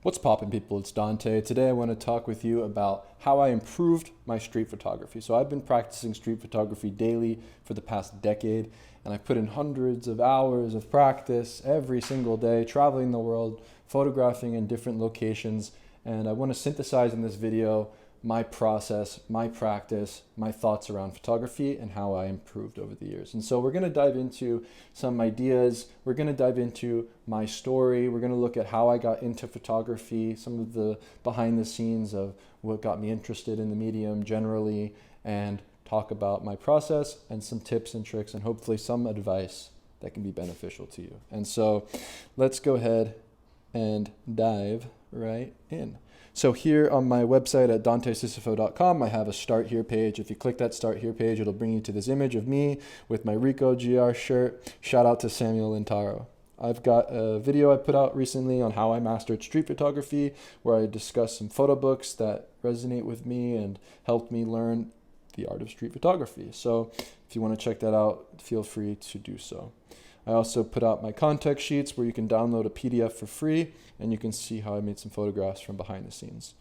What's poppin', people? It's Dante. Today I want to talk with you about how I improved my street photography. So I've been practicing street photography daily for the past decade, and I put in hundreds of hours of practice every single day, traveling the world, photographing in different locations. And I want to synthesize in this video my process, my practice, my thoughts around photography and how I improved over the years. And so we're going to dive into some ideas. We're going to dive into my story. We're going to look at how I got into photography, some of the behind the scenes of what got me interested in the medium generally, and talk about my process and some tips and tricks and hopefully some advice that can be beneficial to you. And so let's go ahead and dive right in. So here on my website at dantesisifo.com, I have a Start Here page. If you click that Start Here page, it'll bring you to this image of me with my Rico GR shirt. Shout out to Samuel Intaro. I've got a video I put out recently on how I mastered street photography, where I discuss some photo books that resonate with me and helped me learn the art of street photography. So if you want to check that out, feel free to do so. I also put out my contact sheets where you can download a PDF for free and you can see how I made some photographs from behind the scenes.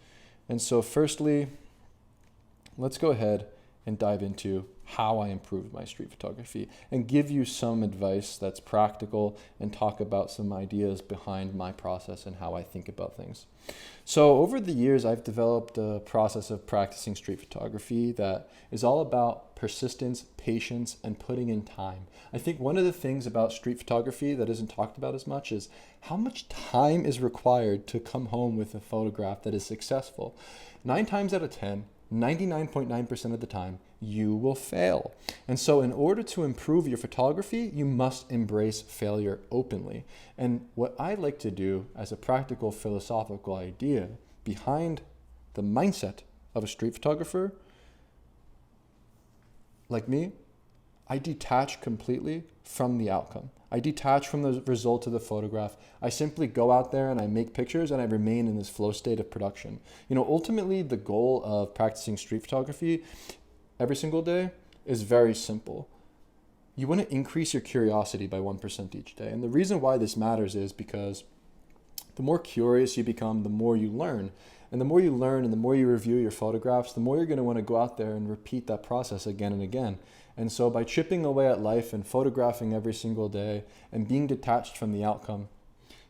And so firstly, let's go ahead and dive into how I improved my street photography and give you some advice that's practical and talk about some ideas behind my process and how I think about things. So over the years, I've developed a process of practicing street photography that is all about persistence, patience, and putting in time. I think one of the things about street photography that isn't talked about as much is how much time is required to come home with a photograph that is successful. 9 times out of 10, 99.9% of the time, you will fail. And so in order to improve your photography, you must embrace failure openly. And what I like to do as a practical philosophical idea behind the mindset of a street photographer, like me, I detach completely from the outcome. I detach from the result of the photograph. I simply go out there and I make pictures and I remain in this flow state of production. You know, ultimately the goal of practicing street photography every single day is very simple. You want to increase your curiosity by 1% each day. And the reason why this matters is because the more curious you become, the more you learn. And the more you learn and the more you review your photographs, the more you're going to want to go out there and repeat that process again and again. And so by chipping away at life and photographing every single day and being detached from the outcome,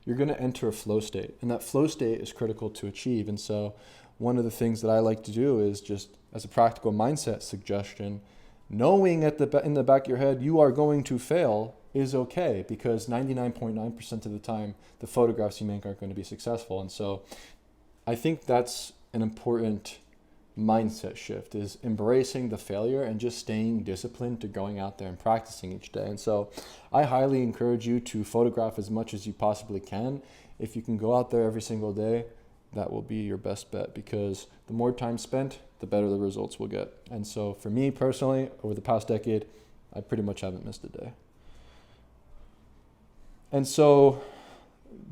you're going to enter a flow state. And that flow state is critical to achieve. And so one of the things that I like to do is just as a practical mindset suggestion, knowing in the back of your head you are going to fail is okay, because 99.9% of the time the photographs you make aren't going to be successful. And so I think that's an important mindset shift, is embracing the failure and just staying disciplined to going out there and practicing each day. And so I highly encourage you to photograph as much as you possibly can. If you can go out there every single day, that will be your best bet, because the more time spent, the better the results will get. And so for me personally, over the past decade, I pretty much haven't missed a day. And so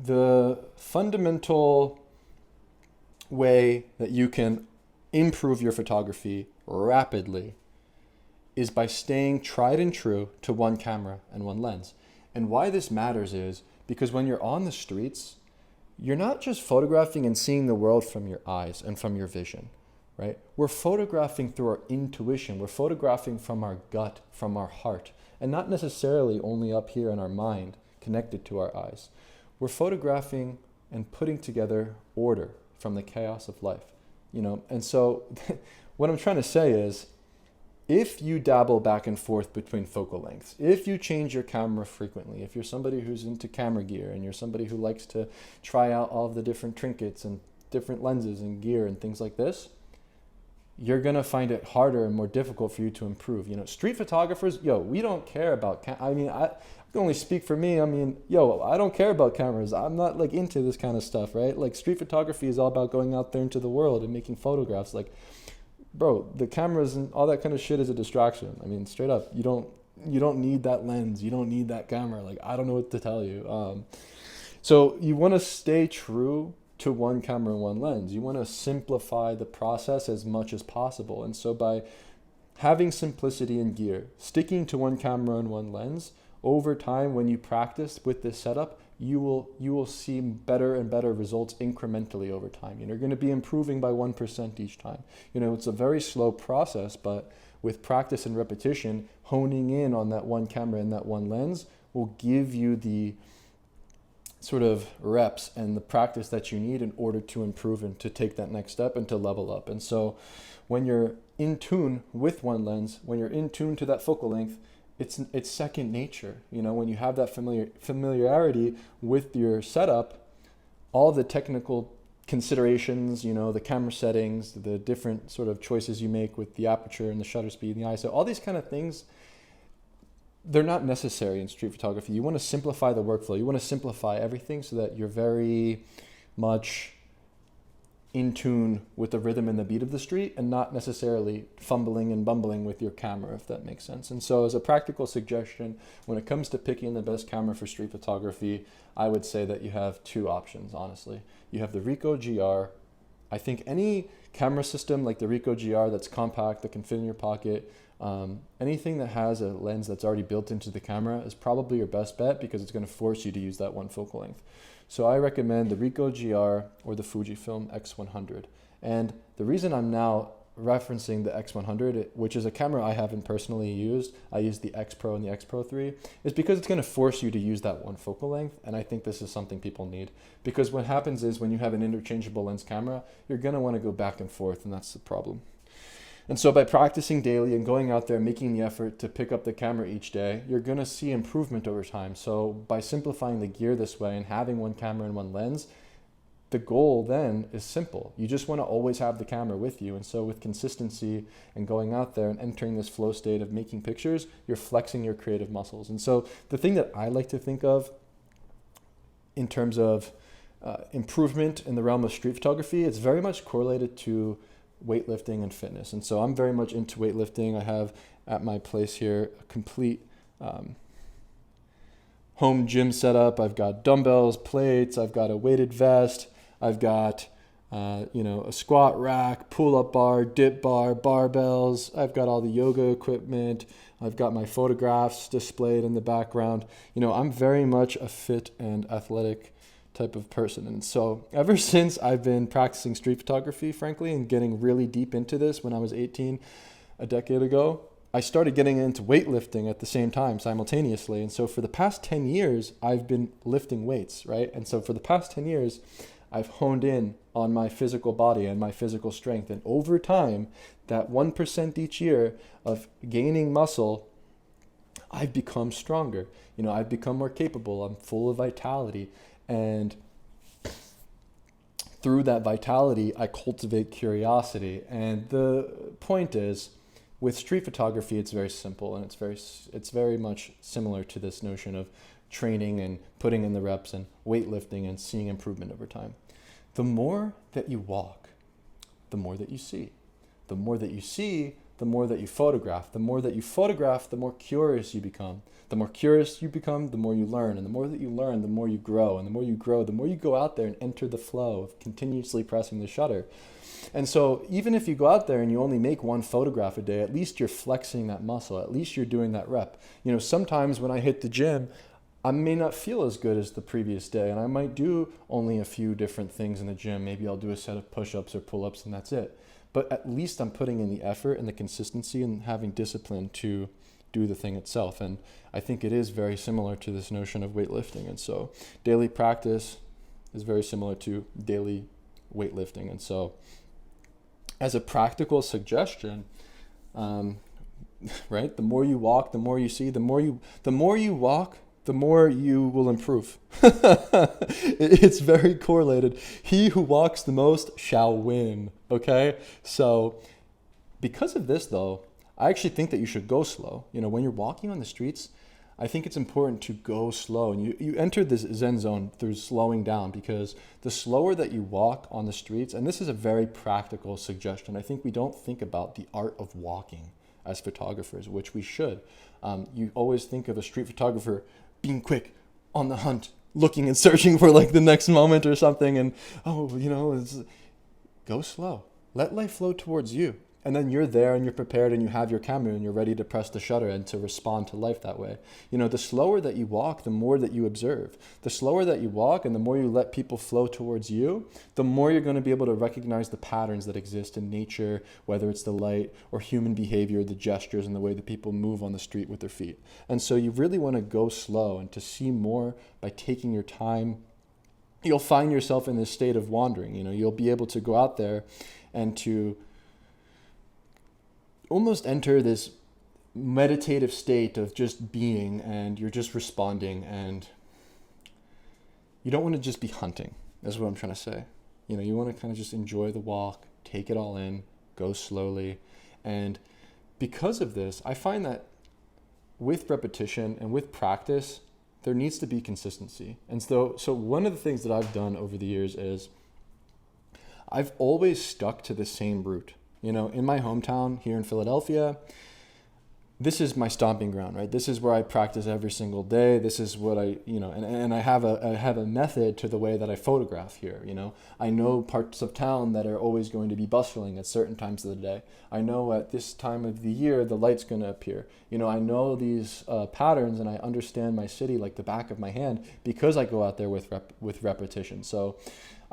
the fundamental way that you can improve your photography rapidly is by staying tried and true to one camera and one lens. And why this matters is because when you're on the streets, you're not just photographing and seeing the world from your eyes and from your vision, right? We're photographing through our intuition. We're photographing from our gut, from our heart, and not necessarily only up here in our mind, connected to our eyes. We're photographing and putting together order from the chaos of life, you know? And so what I'm trying to say is, if you dabble back and forth between focal lengths, if you change your camera frequently, if you're somebody who's into camera gear and you're somebody who likes to try out all of the different trinkets and different lenses and gear and things like this, you're going to find it harder and more difficult for you to improve. You know, street photographers, we don't care about, I can only speak for me. I don't care about cameras. I'm not like into this kind of stuff, right? Like street photography is all about going out there into the world and making photographs. Like, bro, the cameras and all that kind of shit is a distraction. I mean, straight up, you don't need that lens. You don't need that camera. Like, I don't know what to tell you. So you want to stay true to one camera and one lens. You want to simplify the process as much as possible. And so by having simplicity in gear, sticking to one camera and one lens, over time, when you practice with this setup, you will see better and better results incrementally over time. You're going to be improving by 1% each time. It's a very slow process, but with practice and repetition, honing in on that one camera and that one lens will give you the sort of reps and the practice that you need in order to improve and to take that next step and to level up. And so when you're in tune with one lens, when you're in tune to that focal length, it's second nature. When you have that familiarity with your setup, all the technical considerations, the camera settings, the different sort of choices you make with the aperture and the shutter speed and the ISO, all these kind of things, they're not necessary in street photography. You want to simplify the workflow. You want to simplify everything so that you're very much in tune with the rhythm and the beat of the street and not necessarily fumbling and bumbling with your camera, if that makes sense. And so as a practical suggestion, when it comes to picking the best camera for street photography, I would say that you have two options, honestly. You have the Ricoh GR. I think any camera system like the Ricoh GR that's compact, that can fit in your pocket, anything that has a lens that's already built into the camera is probably your best bet because it's going to force you to use that one focal length. So I recommend the Ricoh GR or the Fujifilm X100. And the reason I'm now referencing the X100, which is a camera I haven't personally used, I use the X Pro and the X Pro 3, is because it's going to force you to use that one focal length. And I think this is something people need. Because what happens is when you have an interchangeable lens camera, you're going to want to go back and forth, and that's the problem. And so by practicing daily and going out there and making the effort to pick up the camera each day, you're going to see improvement over time. So by simplifying the gear this way and having one camera and one lens, the goal then is simple. You just want to always have the camera with you. And so with consistency and going out there and entering this flow state of making pictures, you're flexing your creative muscles. And so the thing that I like to think of in terms of improvement in the realm of street photography, it's very much correlated to weightlifting and fitness. And so I'm very much into weightlifting. I have at my place here a complete home gym setup. I've got dumbbells, plates, I've got a weighted vest, I've got a squat rack, pull-up bar, dip bar, barbells. I've got all the yoga equipment. I've got my photographs displayed in the background. I'm very much a fit and athletic type of person. And so ever since I've been practicing street photography, frankly, and getting really deep into this when I was 18, a decade ago, I started getting into weightlifting at the same time simultaneously. And so for the past 10 years, I've been lifting weights, right? And so for the past 10 years, I've honed in on my physical body and my physical strength. And over time, that 1% each year of gaining muscle, I've become stronger. I've become more capable. I'm full of vitality. And through that vitality, I cultivate curiosity. And the point is, with street photography, it's very simple, and it's very much similar to this notion of training and putting in the reps and weightlifting and seeing improvement over time. The more that you walk, the more that you see. The more that you see, the more that you photograph. The more that you photograph, the more curious you become. The more curious you become, the more you learn. And the more that you learn, the more you grow. And the more you grow, the more you go out there and enter the flow of continuously pressing the shutter. And so even if you go out there and you only make one photograph a day, at least you're flexing that muscle. At least you're doing that rep. Sometimes when I hit the gym, I may not feel as good as the previous day. And I might do only a few different things in the gym. Maybe I'll do a set of push-ups or pull-ups and that's it. But at least I'm putting in the effort and the consistency and having discipline to do the thing itself. And I think it is very similar to this notion of weightlifting. And so daily practice is very similar to daily weightlifting. And so as a practical suggestion, right, the more you walk, the more you see, the more you walk, the more you will improve. It's very correlated. He who walks the most shall win. Okay? So because of this, though, I actually think that you should go slow. When you're walking on the streets, I think it's important to go slow. And you enter this Zen zone through slowing down, because the slower that you walk on the streets, and this is a very practical suggestion, I think we don't think about the art of walking as photographers, which we should. You always think of a street photographer being quick, on the hunt, looking and searching for like the next moment or something. And, go slow. Let life flow towards you. And then you're there and you're prepared and you have your camera and you're ready to press the shutter and to respond to life that way. You know, the slower that you walk, the more that you observe. The slower that you walk and the more you let people flow towards you, the more you're going to be able to recognize the patterns that exist in nature, whether it's the light or human behavior, the gestures and the way that people move on the street with their feet. And so you really want to go slow, and to see more by taking your time, you'll find yourself in this state of wandering. You know, you'll be able to go out there and to almost enter this meditative state of just being, and you're just responding, and you don't want to just be hunting. That's what I'm trying to say. You know, you want to kind of just enjoy the walk, take it all in, go slowly. And because of this, I find that with repetition and with practice, there needs to be consistency. And so one of the things that I've done over the years is I've always stuck to the same route. You know, in my hometown here in Philadelphia, this is my stomping ground, right? This is where I practice every single day. This is what and I have a method to the way that I photograph here. You know, I know parts of town that are always going to be bustling at certain times of the day. I know at this time of the year, the light's going to appear. You know, I know these patterns, and I understand my city like the back of my hand because I go out there with repetition. So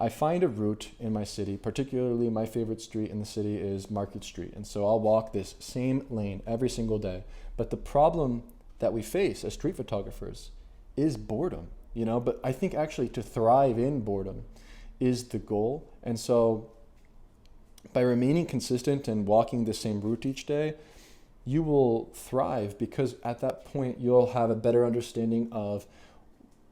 I find a route in my city, particularly my favorite street in the city is Market Street. And so I'll walk this same lane every single day. But the problem that we face as street photographers is boredom, you know, but I think actually to thrive in boredom is the goal. And so by remaining consistent and walking the same route each day, you will thrive, because at that point you'll have a better understanding of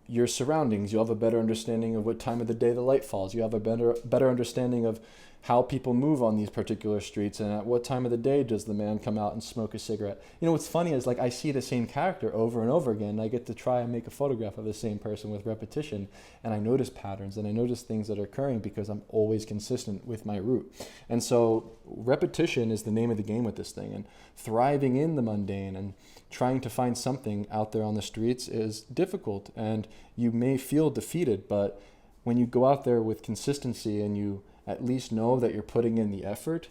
your surroundings. You'll have a better understanding of what time of the day the light falls. You have a better understanding of how people move on these particular streets, and at what time of the day does the man come out and smoke a cigarette. You know, what's funny is like I see the same character over and over again, and I get to try and make a photograph of the same person with repetition, and I notice patterns and I notice things that are occurring because I'm always consistent with my route. And so repetition is the name of the game with this thing, and thriving in the mundane and trying to find something out there on the streets is difficult, and you may feel defeated, but when you go out there with consistency and you at least know that you're putting in the effort,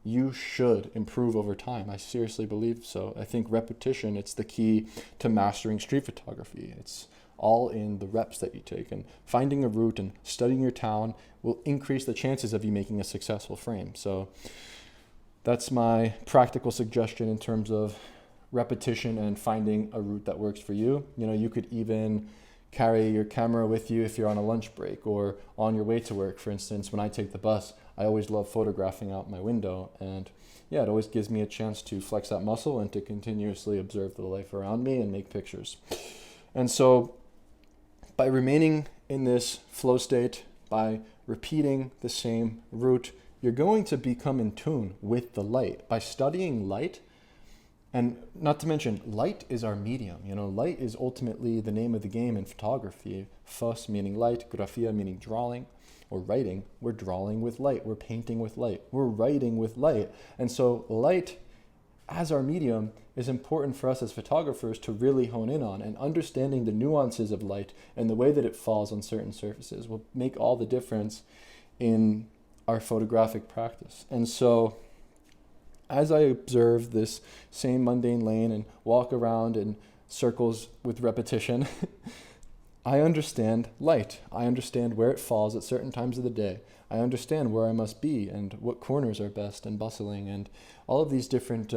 you should improve over time. I seriously believe so. I think repetition, it's the key to mastering street photography. It's all in the reps that you take, and finding a route and studying your town will increase the chances of you making a successful frame. So that's my practical suggestion in terms of repetition and finding a route that works for you. You know, you could even carry your camera with you if you're on a lunch break or on your way to work. For instance, when I take the bus, I always love photographing out my window, and yeah, it always gives me a chance to flex that muscle and to continuously observe the life around me and make pictures. And so by remaining in this flow state, by repeating the same route, you're going to become in tune with the light. By studying light, and not to mention, light is our medium. You know, light is ultimately the name of the game in photography. Phos meaning light, graphia meaning drawing or writing. We're drawing with light. We're painting with light. We're writing with light. And so light as our medium is important for us as photographers to really hone in on, and understanding the nuances of light and the way that it falls on certain surfaces will make all the difference in our photographic practice. And so as I observe this same mundane lane and walk around in circles with repetition, I understand light. I understand where it falls at certain times of the day. I understand where I must be and what corners are best and bustling, and all of these different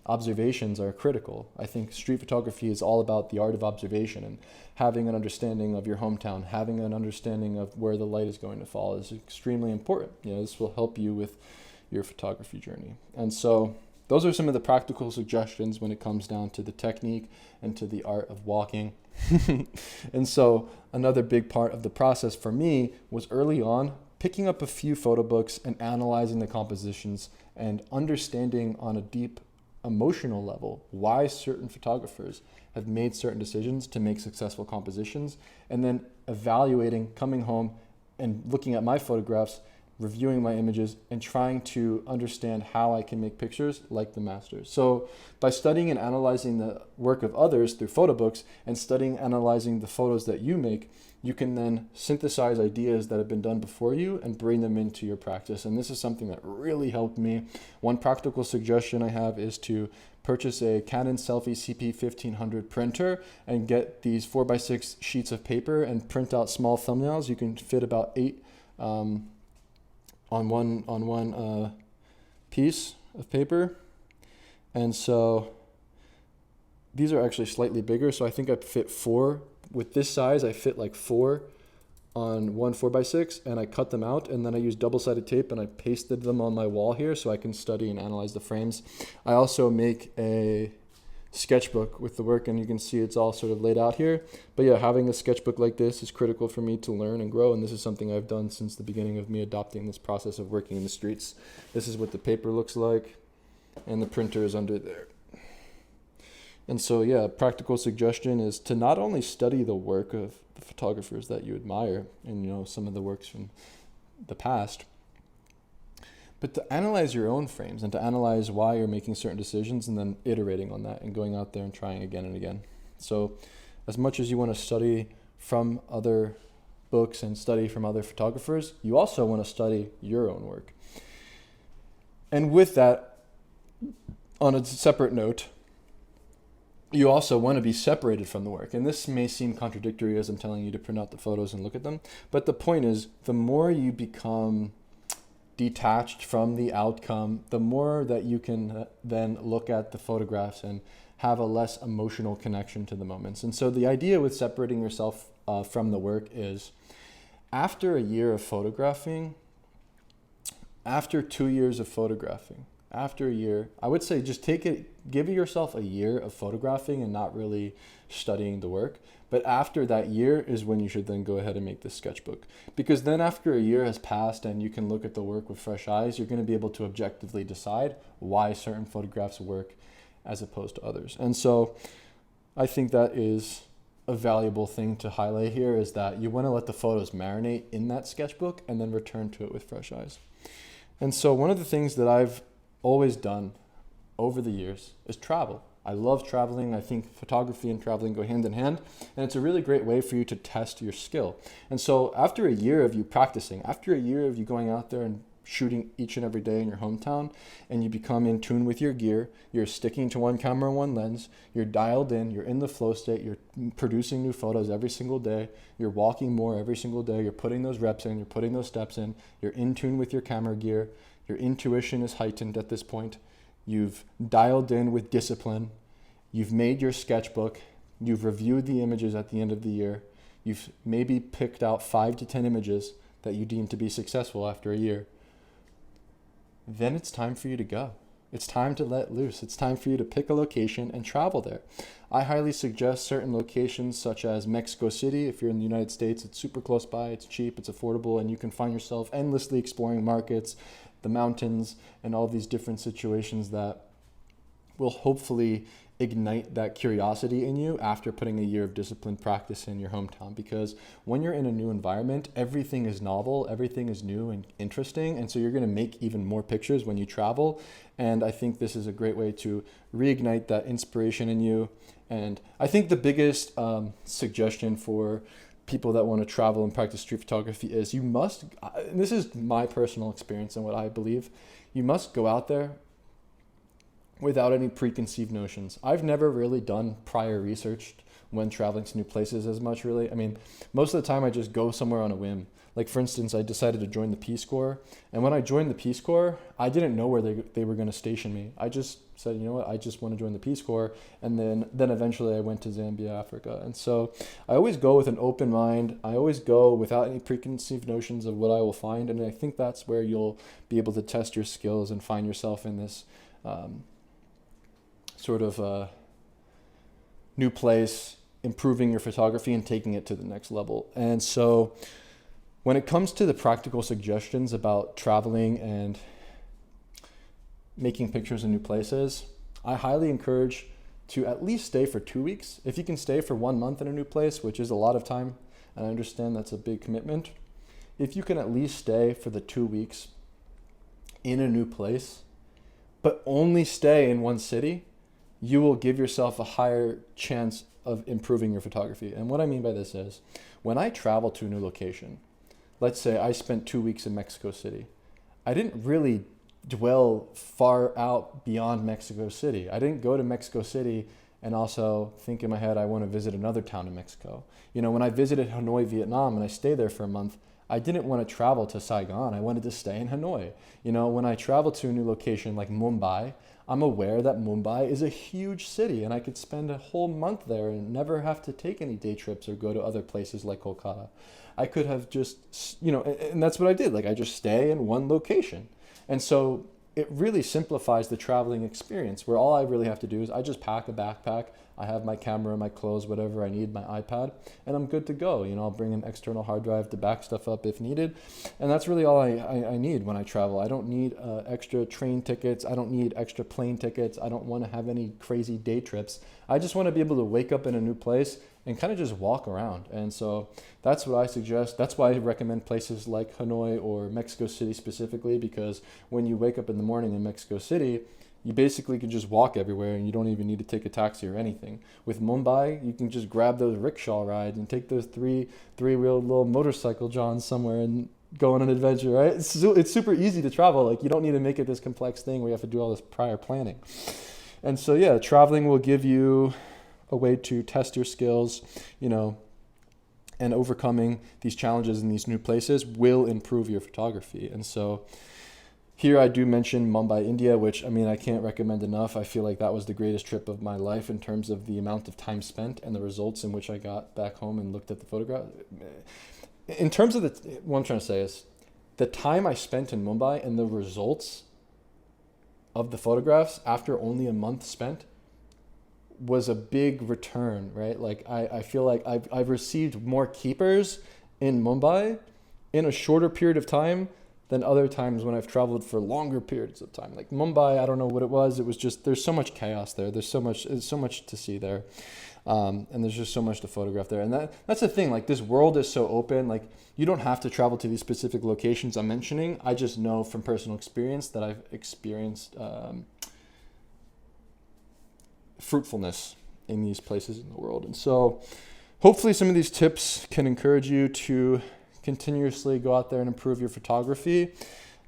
observations are critical. I think street photography is all about the art of observation, and having an understanding of your hometown, having an understanding of where the light is going to fall is extremely important. You know, this will help you with your photography journey. And so those are some of the practical suggestions when it comes down to the technique and to the art of walking. And so another big part of the process for me was early on picking up a few photo books and analyzing the compositions and understanding on a deep emotional level why certain photographers have made certain decisions to make successful compositions, and then evaluating, coming home and looking at my photographs, reviewing my images, and trying to understand how I can make pictures like the masters. So by studying and analyzing the work of others through photo books and studying and analyzing the photos that you make, you can then synthesize ideas that have been done before you and bring them into your practice. And this is something that really helped me. One practical suggestion I have is to purchase a Canon Selfie CP1500 printer and get these 4x6 sheets of paper and print out small thumbnails. You can fit about 8 on one piece of paper. And so these are actually slightly bigger, so I think I fit 4. With this size, I fit like 4 on one 4x6, and I cut them out, and then I used double-sided tape and I pasted them on my wall here so I can study and analyze the frames. I also make a sketchbook with the work, and you can see it's all sort of laid out here. But yeah, having a sketchbook like this is critical for me to learn and grow, and this is something I've done since the beginning of me adopting this process of working in the streets. This is what the paper looks like, and the printer is under there. And so, yeah, a practical suggestion is to not only study the work of the photographers that you admire and, you know, some of the works from the past, but to analyze your own frames and to analyze why you're making certain decisions and then iterating on that and going out there and trying again and again. So as much as you want to study from other books and study from other photographers, you also want to study your own work. And with that, on a separate note, you also want to be separated from the work. And this may seem contradictory as I'm telling you to print out the photos and look at them. But the point is, the more you become detached from the outcome, the more that you can then look at the photographs and have a less emotional connection to the moments. And so the idea with separating yourself from the work is, after a year of photographing, after 2 years of photographing, after a year, I would say just give yourself a year of photographing and not really studying the work. But after that year is when you should then go ahead and make this sketchbook. Because then after a year has passed and you can look at the work with fresh eyes, you're going to be able to objectively decide why certain photographs work as opposed to others. And so I think that is a valuable thing to highlight here, is that you want to let the photos marinate in that sketchbook and then return to it with fresh eyes. And so one of the things that I've always done over the years is travel. I love traveling. I think photography and traveling go hand in hand, and it's a really great way for you to test your skill. And so after a year of you practicing, after a year of you going out there and shooting each and every day in your hometown, and you become in tune with your gear, you're sticking to one camera and one lens, you're dialed in, you're in the flow state, you're producing new photos every single day, you're walking more every single day, you're putting those reps in, you're putting those steps in, you're in tune with your camera gear, your intuition is heightened at this point, you've dialed in with discipline, you've made your sketchbook, you've reviewed the images at the end of the year, you've maybe picked out 5 to 10 images that you deem to be successful after a year. Then it's time for you to go. It's time to let loose. It's time for you to pick a location and travel there. I highly suggest certain locations such as Mexico City. If you're in the United States, it's super close by, it's cheap, it's affordable, and you can find yourself endlessly exploring markets, the mountains, and all these different situations that will hopefully ignite that curiosity in you after putting a year of disciplined practice in your hometown. Because when you're in a new environment, everything is novel, everything is new and interesting, and so you're going to make even more pictures when you travel. And I think this is a great way to reignite that inspiration in you. And I think the biggest suggestion for people that want to travel and practice street photography is you must, and this is my personal experience and what I believe, you must go out there without any preconceived notions. I've never really done prior research when traveling to new places as much, really. I mean, most of the time I just go somewhere on a whim. Like, for instance, I decided to join the Peace Corps. And when I joined the Peace Corps, I didn't know where they were going to station me. I just said, you know what, I just want to join the Peace Corps. And then eventually I went to Zambia, Africa. And so I always go with an open mind. I always go without any preconceived notions of what I will find. And I think that's where you'll be able to test your skills and find yourself in this sort of new place, improving your photography and taking it to the next level. And so when it comes to the practical suggestions about traveling and making pictures in new places, I highly encourage to at least stay for 2 weeks. If you can stay for 1 month in a new place, which is a lot of time, and I understand that's a big commitment, if you can at least stay for the 2 weeks in a new place, but only stay in one city, you will give yourself a higher chance of improving your photography. And what I mean by this is, when I travel to a new location, let's say I spent 2 weeks in Mexico City, I didn't really dwell far out beyond Mexico City. I didn't go to Mexico City and also think in my head, I want to visit another town in Mexico. You know, when I visited Hanoi, Vietnam, and I stayed there for a month, I didn't want to travel to Saigon. I wanted to stay in Hanoi. You know, when I travel to a new location like Mumbai, I'm aware that Mumbai is a huge city and I could spend a whole month there and never have to take any day trips or go to other places like Kolkata. I could have just, you know, and that's what I did. Like, I just stay in one location. And so it really simplifies the traveling experience, where all I really have to do is I just pack a backpack. I have my camera, my clothes, whatever I need, my iPad, and I'm good to go. You know, I'll bring an external hard drive to back stuff up if needed. And that's really all I need when I travel. I don't need extra train tickets. I don't need extra plane tickets. I don't want to have any crazy day trips. I just want to be able to wake up in a new place and kind of just walk around. And so that's what I suggest. That's why I recommend places like Hanoi or Mexico City specifically, because when you wake up in the morning in Mexico City, you basically can just walk everywhere and you don't even need to take a taxi or anything. With Mumbai, you can just grab those rickshaw rides and take those three-wheel little motorcycle johns somewhere and go on an adventure, right? It's super easy to travel. Like, you don't need to make it this complex thing where you have to do all this prior planning. And so, yeah, traveling will give you a way to test your skills, you know, and overcoming these challenges in these new places will improve your photography. And so here I do mention Mumbai, India, which, I mean, I can't recommend enough. I feel like that was the greatest trip of my life in terms of the amount of time spent and the results in which I got back home and looked at the photograph. In terms of what I'm trying to say is, the time I spent in Mumbai and the results of the photographs after only a month spent was a big return, right? Like, I feel like I've received more keepers in Mumbai in a shorter period of time than other times when I've traveled for longer periods of time. Like Mumbai, I don't know what it was. It was just, there's so much chaos there. There's so much to see there. And there's just so much to photograph there. And that's the thing, like, this world is so open. Like, you don't have to travel to these specific locations I'm mentioning. I just know from personal experience that I've experienced fruitfulness in these places in the world. And so hopefully some of these tips can encourage you to continuously go out there and improve your photography.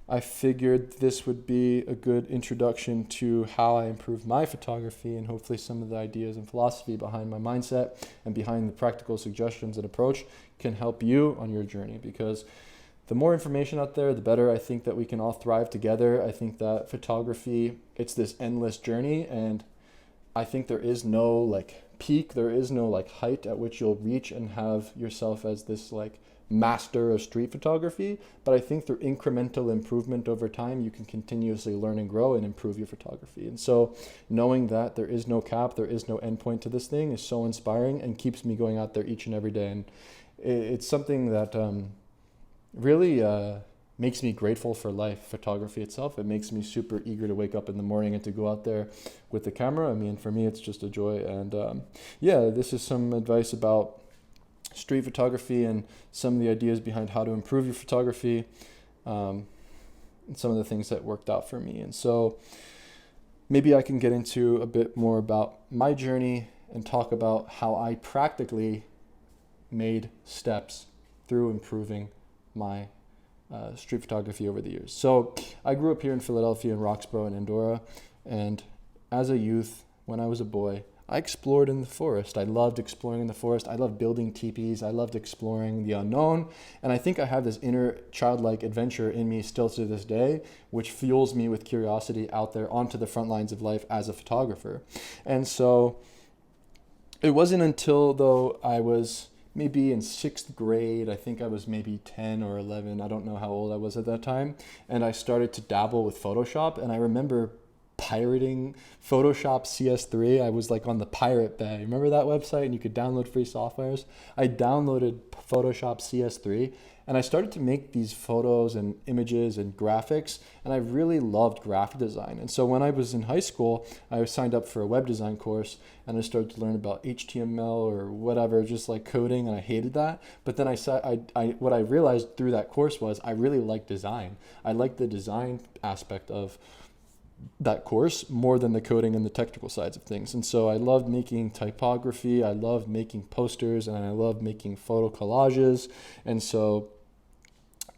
I figured this would be a good introduction to how I improve my photography, and hopefully some of the ideas and philosophy behind my mindset and behind the practical suggestions and approach can help you on your journey, because the more information out there, the better. I think that we can all thrive together. I think that photography, it's this endless journey, and I think there is no like peak, there is no like height at which you'll reach and have yourself as this like master of street photography. But I think through incremental improvement over time, you can continuously learn and grow and improve your photography. And so knowing that there is no cap, there is no endpoint to this thing is so inspiring and keeps me going out there each and every day. And it's something that really makes me grateful for life, photography itself. It makes me super eager to wake up in the morning and to go out there with the camera. I mean, for me, it's just a joy. And yeah, this is some advice about street photography and some of the ideas behind how to improve your photography, and some of the things that worked out for me. And so maybe I can get into a bit more about my journey and talk about how I practically made steps through improving my street photography over the years. So I grew up here in Philadelphia, in Roxborough and Andorra, and as a youth, when I was a boy, I explored in the forest. I loved exploring in the forest. I loved building teepees. I loved exploring the unknown. And I think I have this inner childlike adventure in me still to this day, which fuels me with curiosity out there onto the front lines of life as a photographer. And so it wasn't until, though, I was maybe in 6th grade, I think I was maybe 10 or 11, I don't know how old I was at that time, and I started to dabble with Photoshop. And I remember pirating Photoshop CS3. I was like on the Pirate Bay. Remember that website? And you could download free softwares. I downloaded Photoshop CS3 And I started to make these photos and images and graphics, and I really loved graphic design. And so when I was in high school, I signed up for a web design course, and I started to learn about HTML or whatever, just like coding, and I hated that. But then what I realized through that course was I really liked design. I liked the design aspect of that course more than the coding and the technical sides of things. And so I loved making typography, I loved making posters, and I loved making photo collages. And so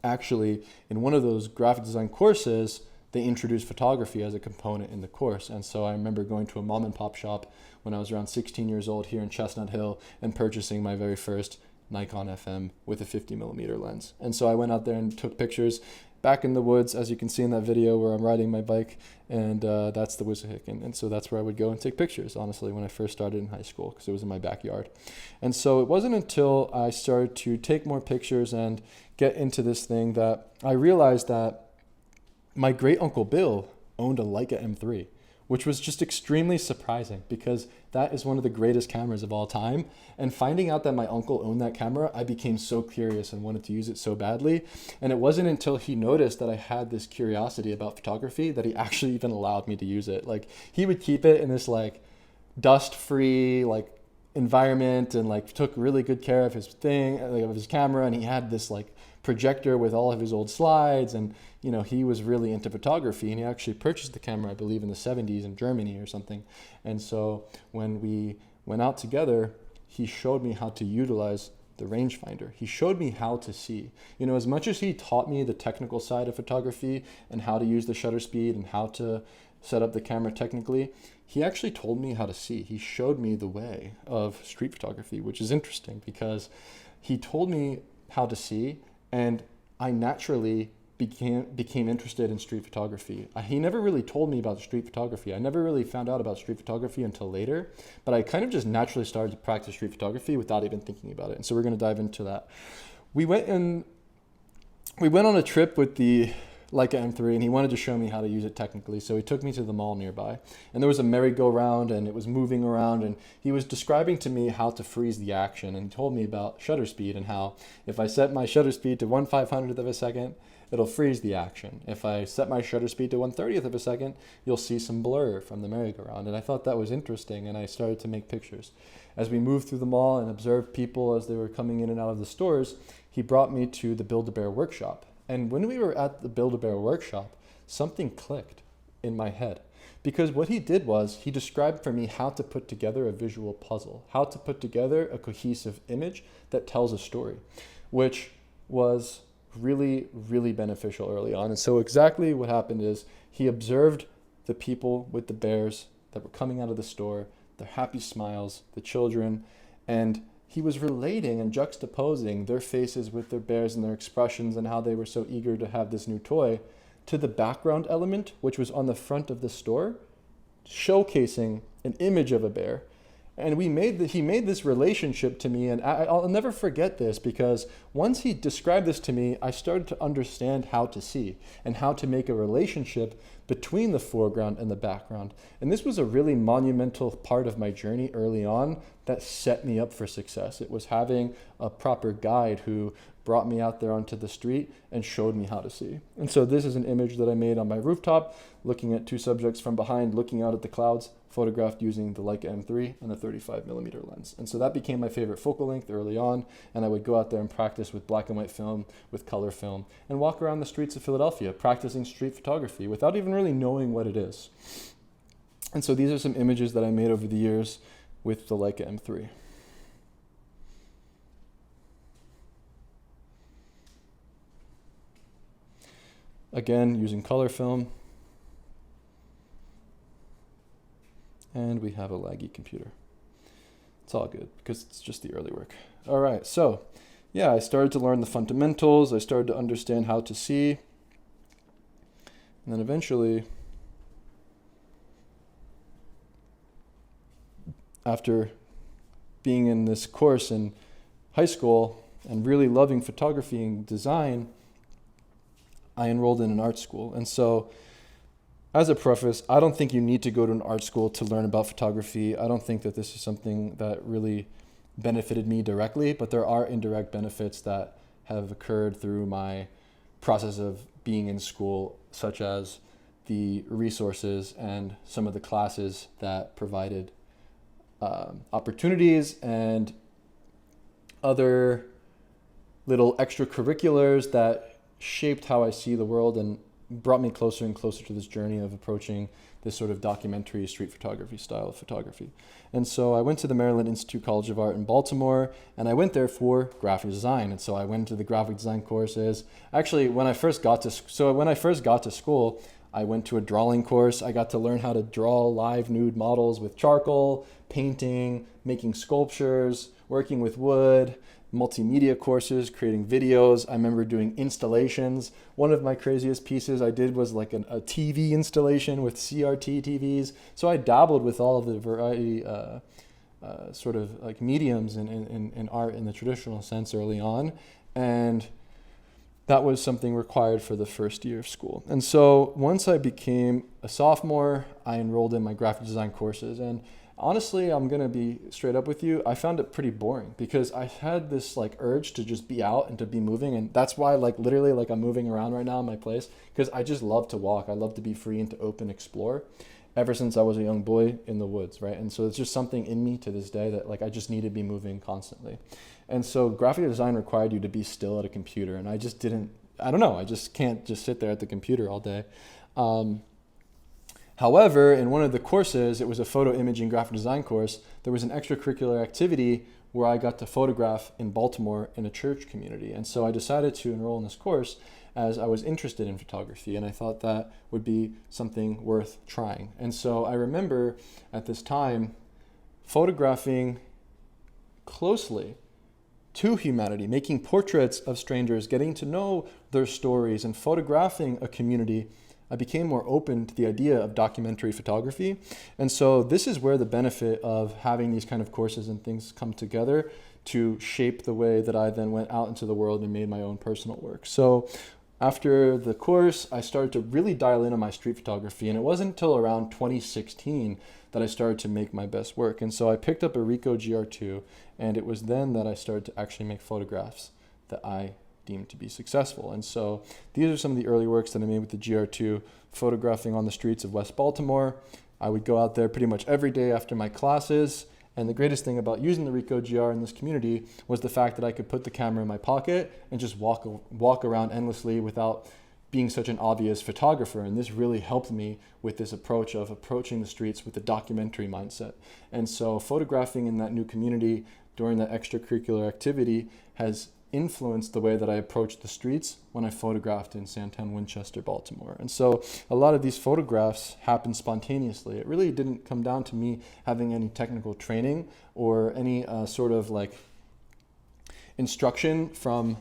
actually in one of those graphic design courses, they introduced photography as a component in the course. And so I remember going to a mom and pop shop when I was around 16 years old here in Chestnut Hill and purchasing my very first Nikon FM with a 50mm lens. And so I went out there and took pictures back in the woods, as you can see in that video where I'm riding my bike, and that's the Wissahick. And so that's where I would go and take pictures, honestly, when I first started in high school, because it was in my backyard. And so it wasn't until I started to take more pictures and get into this thing that I realized that my great uncle Bill owned a Leica M3, which was just extremely surprising because that is one of the greatest cameras of all time. And finding out that my uncle owned that camera, I became so curious and wanted to use it so badly. And it wasn't until he noticed that I had this curiosity about photography that he actually even allowed me to use it. Like, he would keep it in this like dust-free like environment and like took really good care of his thing, like, of his camera. And he had this like projector with all of his old slides, and you know, he was really into photography, and he actually purchased the camera, I believe, in the 70s in Germany or something. And so when we went out together, he showed me how to utilize the rangefinder. He showed me how to see. You know, as much as he taught me the technical side of photography and how to use the shutter speed and how to set up the camera technically, he actually told me how to see. He showed me the way of street photography, which is interesting because he told me how to see, and I naturally became interested in street photography. He never really told me about street photography. I never really found out about street photography until later, but I kind of just naturally started to practice street photography without even thinking about it. And so we're going to dive into that. We went on a trip with the Leica M3, and he wanted to show me how to use it technically. So he took me to the mall nearby, and there was a merry-go-round, and it was moving around, and he was describing to me how to freeze the action, and he told me about shutter speed and how if I set my shutter speed to 1/500th of a second, it'll freeze the action. If I set my shutter speed to 1/30th of a second, you'll see some blur from the merry-go-round. And I thought that was interesting, and I started to make pictures. As we moved through the mall and observed people as they were coming in and out of the stores, he brought me to the Build-A-Bear workshop. And when we were at the Build-A-Bear workshop, something clicked in my head. Because what he did was he described for me how to put together a visual puzzle, how to put together a cohesive image that tells a story, which was really, really beneficial early on. And so exactly what happened is he observed the people with the bears that were coming out of the store, their happy smiles, the children, and he was relating and juxtaposing their faces with their bears and their expressions and how they were so eager to have this new toy to the background element, which was on the front of the store, showcasing an image of a bear. And he made this relationship to me, and I'll never forget this, because once he described this to me, I started to understand how to see and how to make a relationship between the foreground and the background. And this was a really monumental part of my journey early on that set me up for success. It was having a proper guide who brought me out there onto the street and showed me how to see. And so this is an image that I made on my rooftop, looking at two subjects from behind, looking out at the clouds, photographed using the Leica M3 and the 35mm lens. And so that became my favorite focal length early on, and I would go out there and practice with black and white film, with color film, and walk around the streets of Philadelphia practicing street photography without even really knowing what it is. And so these are some images that I made over the years with the Leica M3. Again, using color film. And we have a laggy computer. It's all good because it's just the early work. All right, so yeah, I started to learn the fundamentals. I started to understand how to see. And then eventually, after being in this course in high school and really loving photography and design, I enrolled in an art school. And so as a preface, I don't think you need to go to an art school to learn about photography. I don't think that this is something that really benefited me directly, but there are indirect benefits that have occurred through my process of being in school, such as the resources and some of the classes that provided opportunities and other little extracurriculars that shaped how I see the world and brought me closer and closer to this journey of approaching this sort of documentary street photography style of photography. And so I went to the Maryland Institute College of Art in Baltimore, and I went there for graphic design. And so I went to the graphic design courses. Actually, when I first got to school, I went to a drawing course. I got to learn how to draw live nude models with charcoal, painting, making sculptures, working with wood, multimedia courses, creating videos. I remember doing installations. One of my craziest pieces I did was like a TV installation with CRT TVs. So I dabbled with all of the variety sort of like mediums in art in the traditional sense early on. And that was something required for the first year of school. And so once I became a sophomore, I enrolled in my graphic design courses. And honestly, I'm going to be straight up with you. I found it pretty boring because I had this like urge to just be out and to be moving. And that's why like literally like I'm moving around right now in my place, because I just love to walk. I love to be free and to open, explore ever since I was a young boy in the woods, right? And so it's just something in me to this day that like I just need to be moving constantly. And so graphic design required you to be still at a computer. And I just didn't, I don't know, I just can't just sit there at the computer all day. However, in one of the courses, it was a photo imaging graphic design course, there was an extracurricular activity where I got to photograph in Baltimore in a church community. And so I decided to enroll in this course as I was interested in photography, and I thought that would be something worth trying. And so I remember at this time photographing closely to humanity, making portraits of strangers, getting to know their stories, and photographing a community. I became more open to the idea of documentary photography. And so this is where the benefit of having these kind of courses and things come together to shape the way that I then went out into the world and made my own personal work. So after the course, I started to really dial in on my street photography, and it wasn't until around 2016 that I started to make my best work. And so I picked up a Ricoh GR2, and it was then that I started to actually make photographs that I deemed to be successful. And so these are some of the early works that I made with the GR2, photographing on the streets of West Baltimore. I would go out there pretty much every day after my classes. And the greatest thing about using the Ricoh GR in this community was the fact that I could put the camera in my pocket and just walk around endlessly without being such an obvious photographer. And this really helped me with this approach of approaching the streets with a documentary mindset. And so photographing in that new community during that extracurricular activity has influenced the way that I approached the streets when I photographed in Santan, Winchester, Baltimore. And so a lot of these photographs happened spontaneously. It really didn't come down to me having any technical training or any sort of like instruction from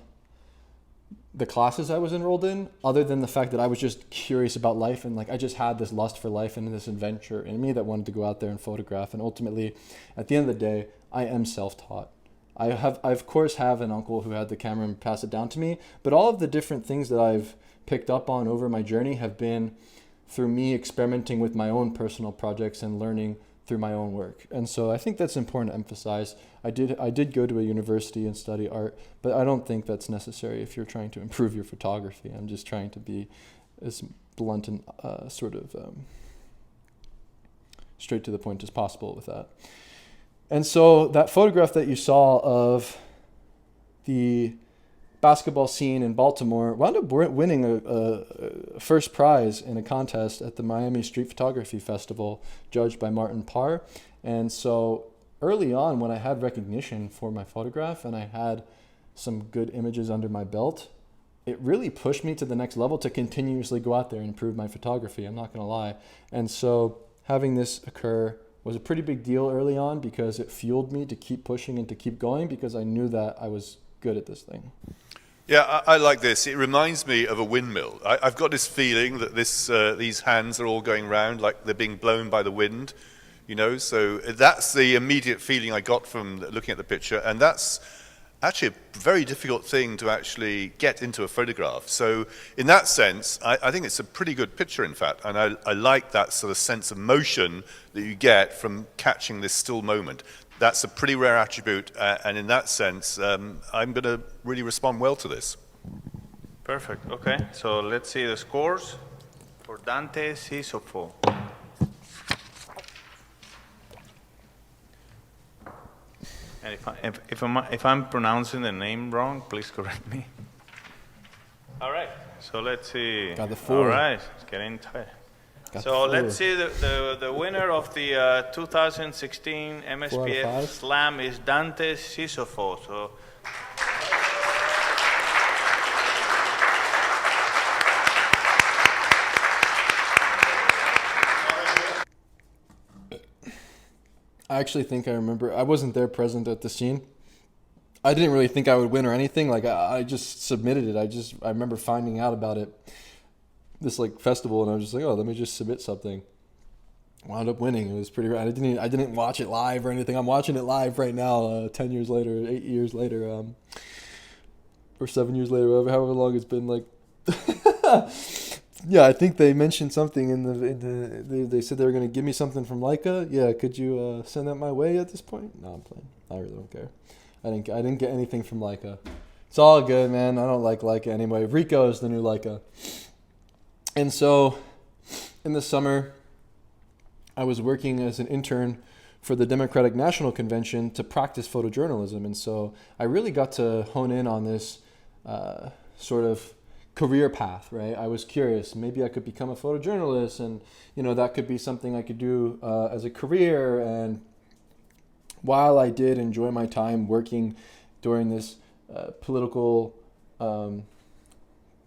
the classes I was enrolled in, other than the fact that I was just curious about life, and like I just had this lust for life and this adventure in me that wanted to go out there and photograph. And ultimately, at the end of the day, I am self-taught. I of course have an uncle who had the camera and passed it down to me, but all of the different things that I've picked up on over my journey have been through me experimenting with my own personal projects and learning through my own work. And so I think that's important to emphasize. I did go to a university and study art, but I don't think that's necessary if you're trying to improve your photography. I'm just trying to be as blunt and straight to the point as possible with that. And so that photograph that you saw of the basketball scene in Baltimore wound up winning a first prize in a contest at the Miami Street Photography Festival, judged by Martin Parr. And so early on, when I had recognition for my photograph and I had some good images under my belt, it really pushed me to the next level to continuously go out there and improve my photography. I'm not going to lie. And so having this occur was a pretty big deal early on because it fueled me to keep pushing and to keep going because I knew that I was good at this thing. Yeah, I like this. It reminds me of a windmill. I've got this feeling that these hands are all going round like they're being blown by the wind, you know. So that's the immediate feeling I got from looking at the picture, and that's actually a very difficult thing to actually get into a photograph. So in that sense, I think it's a pretty good picture, in fact, and I like that sort of sense of motion that you get from catching this still moment. that's a pretty rare attribute, and in that sense, I'm going to really respond well to this. Perfect. Okay, so let's see the scores for Dante Sisofo. And if I'm pronouncing the name wrong, please correct me. All right, so let's see. Got the 4. All right, it's getting tight. So let's see the winner of the 2016 MSPF Slam is Dante Sisofo. So. I actually think I remember, I wasn't there present at the scene. I didn't really think I would win or anything. Like I just submitted it. I remember finding out about it, this like festival, and I was just like, oh, let me just submit something. Wound up winning. It was pretty rad. I didn't watch it live or anything. I'm watching it live right now, 10 years later, 8 years later, or 7 years later, however long it's been. Like, yeah, I think they mentioned something they said they were going to give me something from Leica. Yeah, could you send that my way at this point? No, I'm playing. I really don't care. I didn't get anything from Leica. It's all good, man. I don't like Leica anyway. Rico is the new Leica. And so in the summer, I was working as an intern for the Democratic National Convention to practice photojournalism. And so I really got to hone in on this sort of career path, right? I was curious, maybe I could become a photojournalist, and that could be something I could do as a career. And while I did enjoy my time working during this political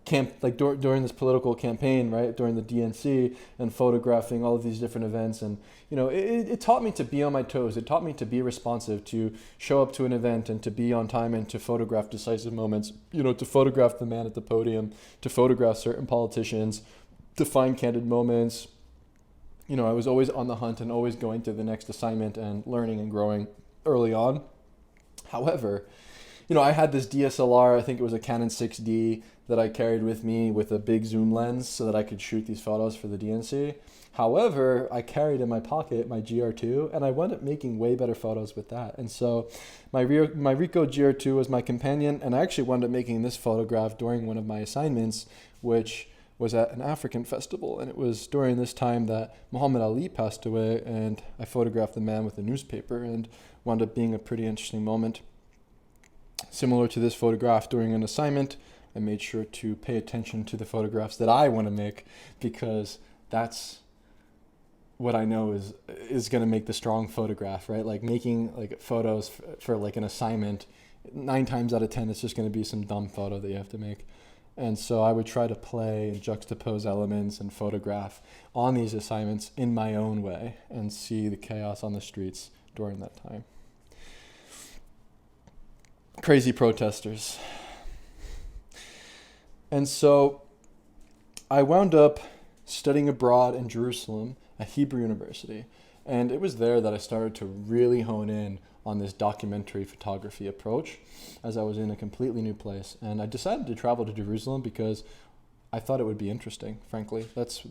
during this political campaign, right, during the DNC, and photographing all of these different events, and it taught me to be on my toes. It taught me to be responsive, to show up to an event and to be on time, and to photograph decisive moments, to photograph the man at the podium, to photograph certain politicians, to find candid moments. I was always on the hunt and always going to the next assignment and learning and growing early on. However, I had this DSLR, I think it was a Canon 6D, that I carried with me with a big zoom lens so that I could shoot these photos for the DNC. However, I carried in my pocket my GR2, and I wound up making way better photos with that. And so my Ricoh GR2 was my companion, and I actually wound up making this photograph during one of my assignments, which was at an African festival. And it was during this time that Muhammad Ali passed away, and I photographed the man with a newspaper, and wound up being a pretty interesting moment. Similar to this photograph during an assignment, I made sure to pay attention to the photographs that I want to make, because that's what I know is going to make the strong photograph, right? Like making like photos for like an assignment, 9 times out of 10, it's just going to be some dumb photo that you have to make. And so I would try to play and juxtapose elements and photograph on these assignments in my own way and see the chaos on the streets during that time. Crazy protesters. And so I wound up studying abroad in Jerusalem at Hebrew University. And it was there that I started to really hone in on this documentary photography approach, as I was in a completely new place. And I decided to travel to Jerusalem because I thought it would be interesting, frankly. That's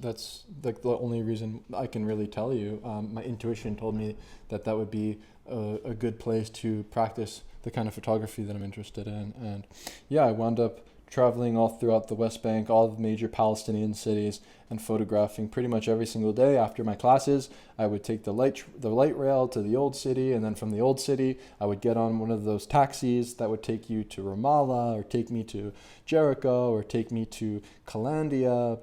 like the only reason I can really tell you. My intuition told me that would be a good place to practice the kind of photography that I'm interested in. And yeah, I wound up traveling all throughout the West Bank, all the major Palestinian cities, and photographing pretty much every single day. After my classes, I would take the light rail to the old city, and then from the old city, I would get on one of those taxis that would take you to Ramallah, or take me to Jericho, or take me to Calandia,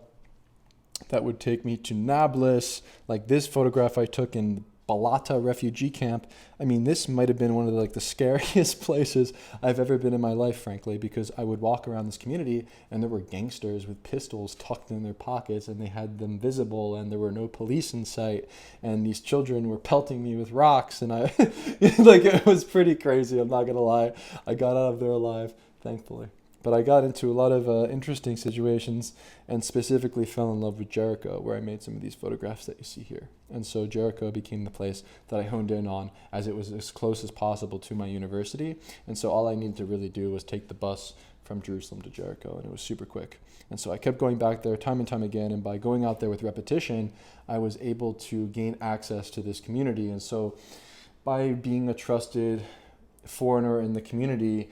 that would take me to Nablus. Like this photograph I took in Balata refugee camp. I mean, this might have been one of the scariest places I've ever been in my life, frankly, because I would walk around this community and there were gangsters with pistols tucked in their pockets, and they had them visible, and there were no police in sight, and these children were pelting me with rocks, and I it was pretty crazy. I'm not gonna lie. I got out of there alive, thankfully. But I got into a lot of interesting situations, and specifically fell in love with Jericho, where I made some of these photographs that you see here. And so Jericho became the place that I honed in on, as it was as close as possible to my university. And so all I needed to really do was take the bus from Jerusalem to Jericho, and it was super quick. And so I kept going back there time and time again, and by going out there with repetition, I was able to gain access to this community. And so by being a trusted foreigner in the community,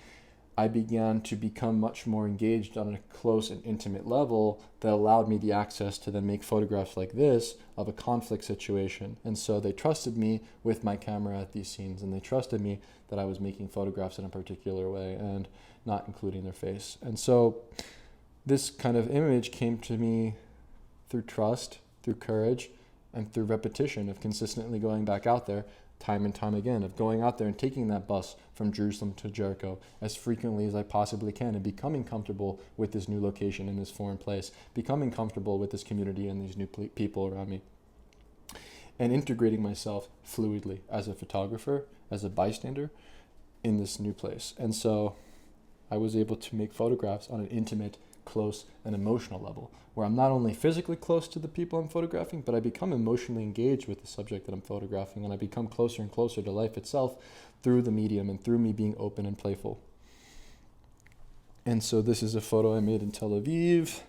I began to become much more engaged on a close and intimate level that allowed me the access to then make photographs like this of a conflict situation. And so they trusted me with my camera at these scenes, and they trusted me that I was making photographs in a particular way and not including their face. And so this kind of image came to me through trust, through courage, and through repetition of consistently going back out there time and time again, of going out there and taking that bus from Jerusalem to Jericho as frequently as I possibly can, and becoming comfortable with this new location in this foreign place, becoming comfortable with this community and these new people around me, and integrating myself fluidly as a photographer, as a bystander in this new place. And so I was able to make photographs on an intimate, close, and emotional level, where I'm not only physically close to the people I'm photographing, but I become emotionally engaged with the subject that I'm photographing, and I become closer and closer to life itself through the medium and through me being open and playful. And so this is a photo I made in Tel Aviv,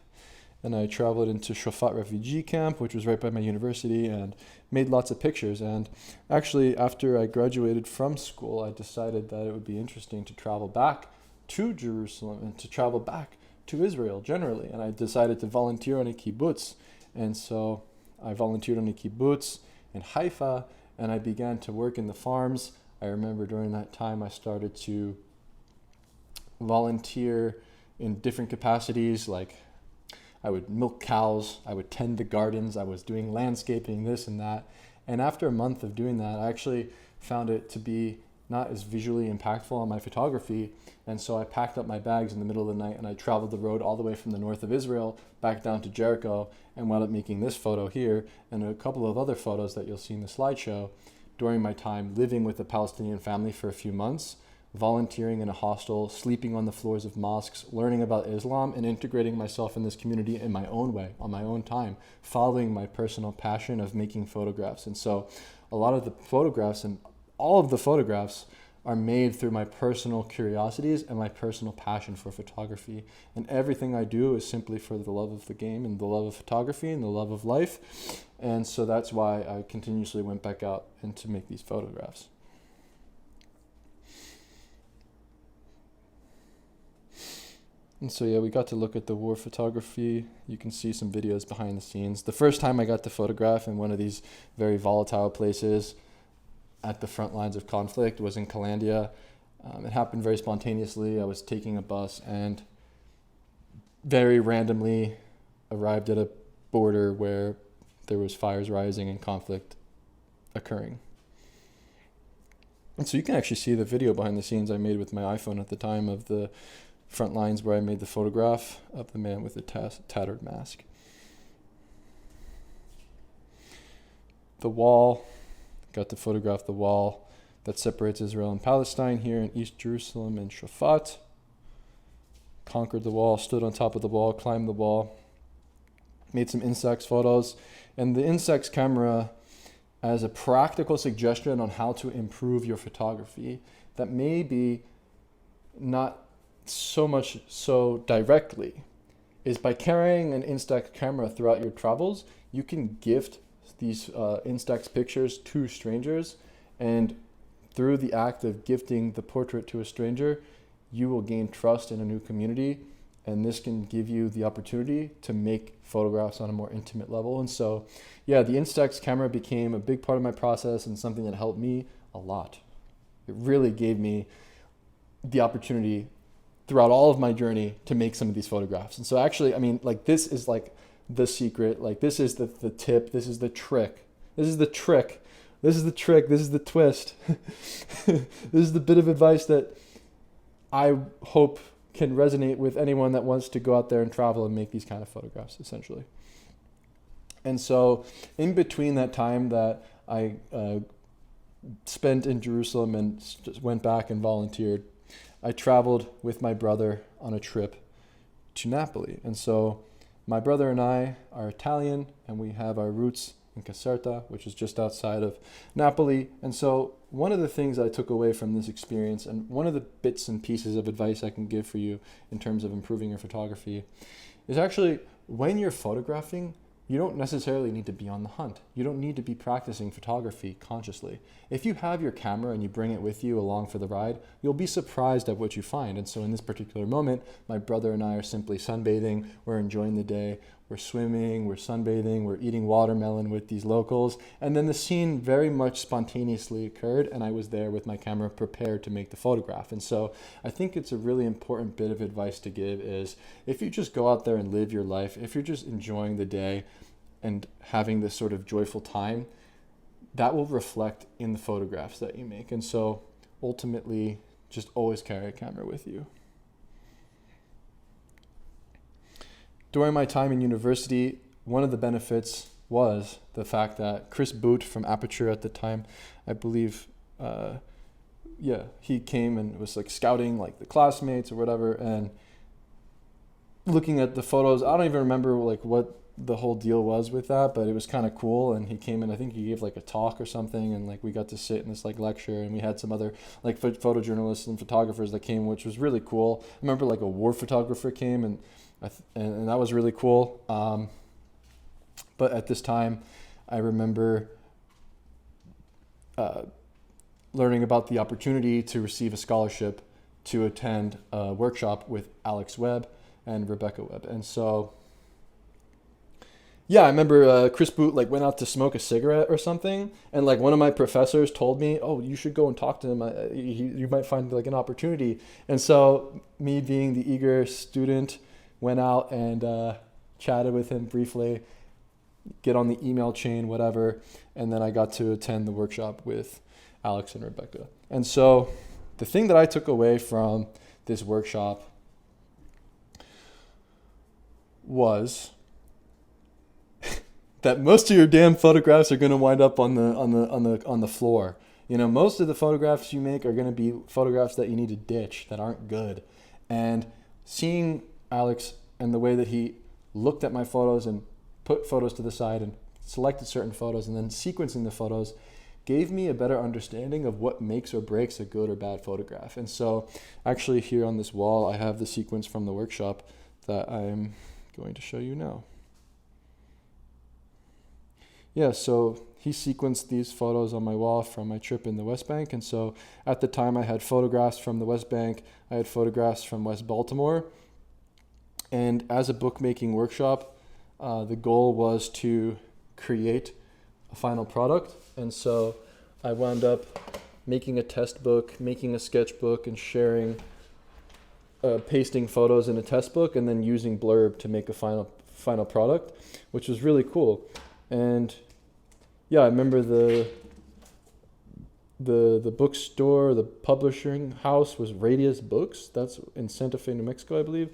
and I traveled into Shofat refugee camp, which was right by my university, and made lots of pictures. And actually, after I graduated from school, I decided that it would be interesting to travel back to Jerusalem and to travel back to Israel generally, and I decided to volunteer on a kibbutz. And so I volunteered on a kibbutz in Haifa, and I began to work in the farms. I remember during that time I started to volunteer in different capacities, like I would milk cows, I would tend the gardens, I was doing landscaping, this and that. And after a month of doing that, I actually found it to be not as visually impactful on my photography. And so I packed up my bags in the middle of the night and I traveled the road all the way from the north of Israel back down to Jericho, and wound up making this photo here and a couple of other photos that you'll see in the slideshow during my time living with a Palestinian family for a few months, volunteering in a hostel, sleeping on the floors of mosques, learning about Islam, and integrating myself in this community in my own way, on my own time, following my personal passion of making photographs. And so a lot of the photographs and all of the photographs are made through my personal curiosities and my personal passion for photography. And everything I do is simply for the love of the game and the love of photography and the love of life. And so that's why I continuously went back out and to make these photographs. And so yeah, we got to look at the war photography. You can see some videos behind the scenes. The first time I got to photograph in one of these very volatile places at the front lines of conflict was in Kalandia. It happened very spontaneously. I was taking a bus and very randomly arrived at a border where there was fires rising and conflict occurring. And so you can actually see the video behind the scenes I made with my iPhone at the time of the front lines where I made the photograph of the man with the tattered mask. The wall, got to photograph the wall that separates Israel and Palestine here in East Jerusalem and Shafat. Conquered the wall, stood on top of the wall, climbed the wall, made some Instax photos. And the Instax camera as a practical suggestion on how to improve your photography that may be not so much so directly is by carrying an Instax camera throughout your travels, you can gift these Instax pictures to strangers, and through the act of gifting the portrait to a stranger, you will gain trust in a new community, and this can give you the opportunity to make photographs on a more intimate level. And so, yeah, the Instax camera became a big part of my process and something that helped me a lot. It really gave me the opportunity throughout all of my journey to make some of these photographs. And so actually, I mean, like, this is like the secret, like this is the tip, this is the trick, this is the trick, this is the trick, this is the twist. This is the bit of advice that I hope can resonate with anyone that wants to go out there and travel and make these kind of photographs, essentially. And so in between that time that I spent in Jerusalem and just went back and volunteered, I traveled with my brother on a trip to Napoli. And so my brother and I are Italian, and we have our roots in Caserta, which is just outside of Napoli. And so one of the things I took away from this experience, and one of the bits and pieces of advice I can give for you in terms of improving your photography, is actually when you're photographing, you don't necessarily need to be on the hunt. You don't need to be practicing photography consciously. If you have your camera and you bring it with you along for the ride, you'll be surprised at what you find. And so in this particular moment, my brother and I are simply sunbathing. We're enjoying the day. We're swimming, we're sunbathing, we're eating watermelon with these locals. And then the scene very much spontaneously occurred, and I was there with my camera prepared to make the photograph. And so I think it's a really important bit of advice to give is if you just go out there and live your life, if you're just enjoying the day and having this sort of joyful time, that will reflect in the photographs that you make. And so ultimately, just always carry a camera with you. During my time in university, one of the benefits was the fact that Chris Boot from Aperture at the time, I believe, he came and was like scouting like the classmates or whatever, and looking at the photos. I don't even remember like what the whole deal was with that, but it was kind of cool. And he came and I think he gave like a talk or something, and like we got to sit in this like lecture, and we had some other like photojournalists and photographers that came, which was really cool. I remember like a war photographer came, and that was really cool. But at this time, I remember learning about the opportunity to receive a scholarship to attend a workshop with Alex Webb and Rebecca Webb. And so, yeah, I remember Chris Boot like went out to smoke a cigarette or something, and like one of my professors told me, "Oh, you should go and talk to him. You might find like an opportunity." And so, me being the eager student, went out and chatted with him briefly, get on the email chain, whatever, and then I got to attend the workshop with Alex and Rebecca. And so the thing that I took away from this workshop was that most of your damn photographs are going to wind up on the floor. You know, most of the photographs you make are going to be photographs that you need to ditch, that aren't good. And seeing Alex and the way that he looked at my photos and put photos to the side and selected certain photos and then sequencing the photos gave me a better understanding of what makes or breaks a good or bad photograph. And so actually here on this wall, I have the sequence from the workshop that I'm going to show you now. Yeah, so he sequenced these photos on my wall from my trip in the West Bank. And so at the time I had photographs from the West Bank, I had photographs from West Baltimore. And as a bookmaking workshop, the goal was to create a final product. And so I wound up making a test book, making a sketchbook, and sharing, pasting photos in a test book, and then using Blurb to make a final product, which was really cool. And yeah, I remember the bookstore, the publishing house was Radius Books. That's in Santa Fe, New Mexico, I believe,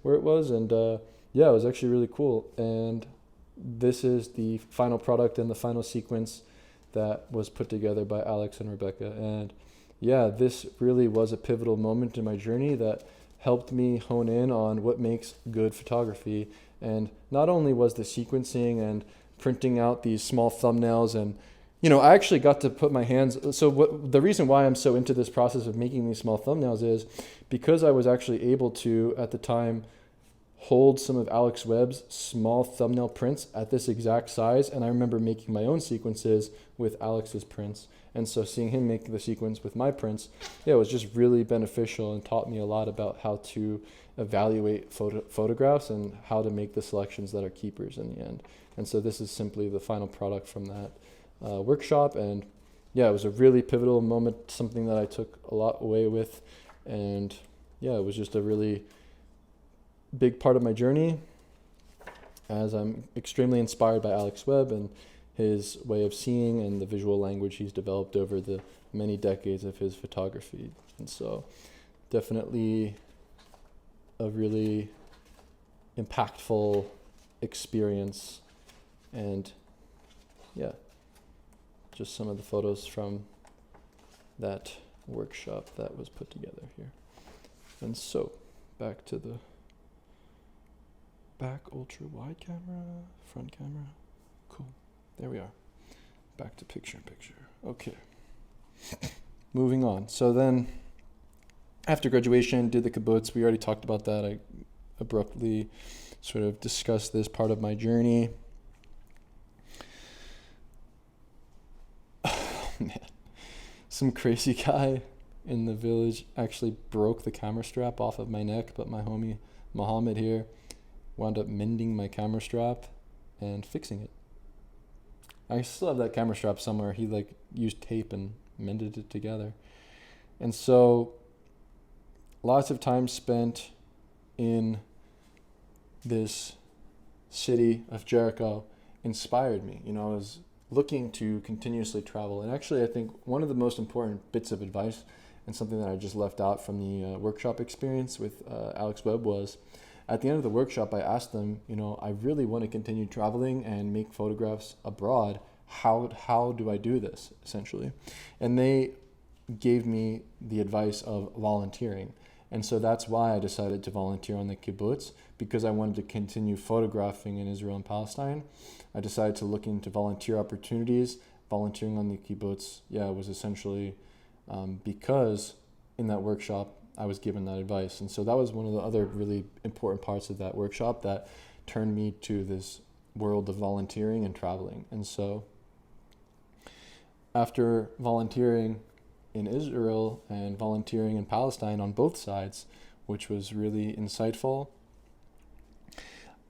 where it was. And yeah, it was actually really cool. And this is the final product and the final sequence that was put together by Alex and Rebecca. And yeah, this really was a pivotal moment in my journey that helped me hone in on what makes good photography. And not only was the sequencing and printing out these small thumbnails, and you know, I actually got to put my hands, the reason why I'm so into this process of making these small thumbnails is because I was actually able to, at the time, hold some of Alex Webb's small thumbnail prints at this exact size. And I remember making my own sequences with Alex's prints. And so seeing him make the sequence with my prints, yeah, it was just really beneficial and taught me a lot about how to evaluate photographs and how to make the selections that are keepers in the end. And so this is simply the final product from that workshop. And yeah, it was a really pivotal moment, something that I took a lot away with. And yeah, it was just a really big part of my journey, as I'm extremely inspired by Alex Webb and his way of seeing and the visual language he's developed over the many decades of his photography. And so definitely a really impactful experience. And yeah, just some of the photos from that workshop that was put together here. And so back to the back ultra wide camera, front camera. Cool. There we are. Back to picture in picture. Okay. Moving on. So then after graduation, did the kibbutz. We already talked about that. I abruptly sort of discussed this part of my journey. man, some crazy guy in the village actually broke the camera strap off of my neck, but my homie Mohammed here wound up mending my camera strap and fixing it. I still have that camera strap somewhere. He like used tape and mended it together. And so lots of time spent in this city of Jericho inspired me. I was looking to continuously travel. And actually, I think one of the most important bits of advice, and something that I just left out from the workshop experience with Alex Webb, was at the end of the workshop, I asked them, I really want to continue traveling and make photographs abroad. How do I do this, essentially? And they gave me the advice of volunteering. And so that's why I decided to volunteer on the Kibbutz, because I wanted to continue photographing in Israel and Palestine. I decided to look into volunteer opportunities. Volunteering on the Kibbutz, was essentially because in that workshop, I was given that advice. And so that was one of the other really important parts of that workshop that turned me to this world of volunteering and traveling. And so after volunteering in Israel and volunteering in Palestine on both sides, which was really insightful,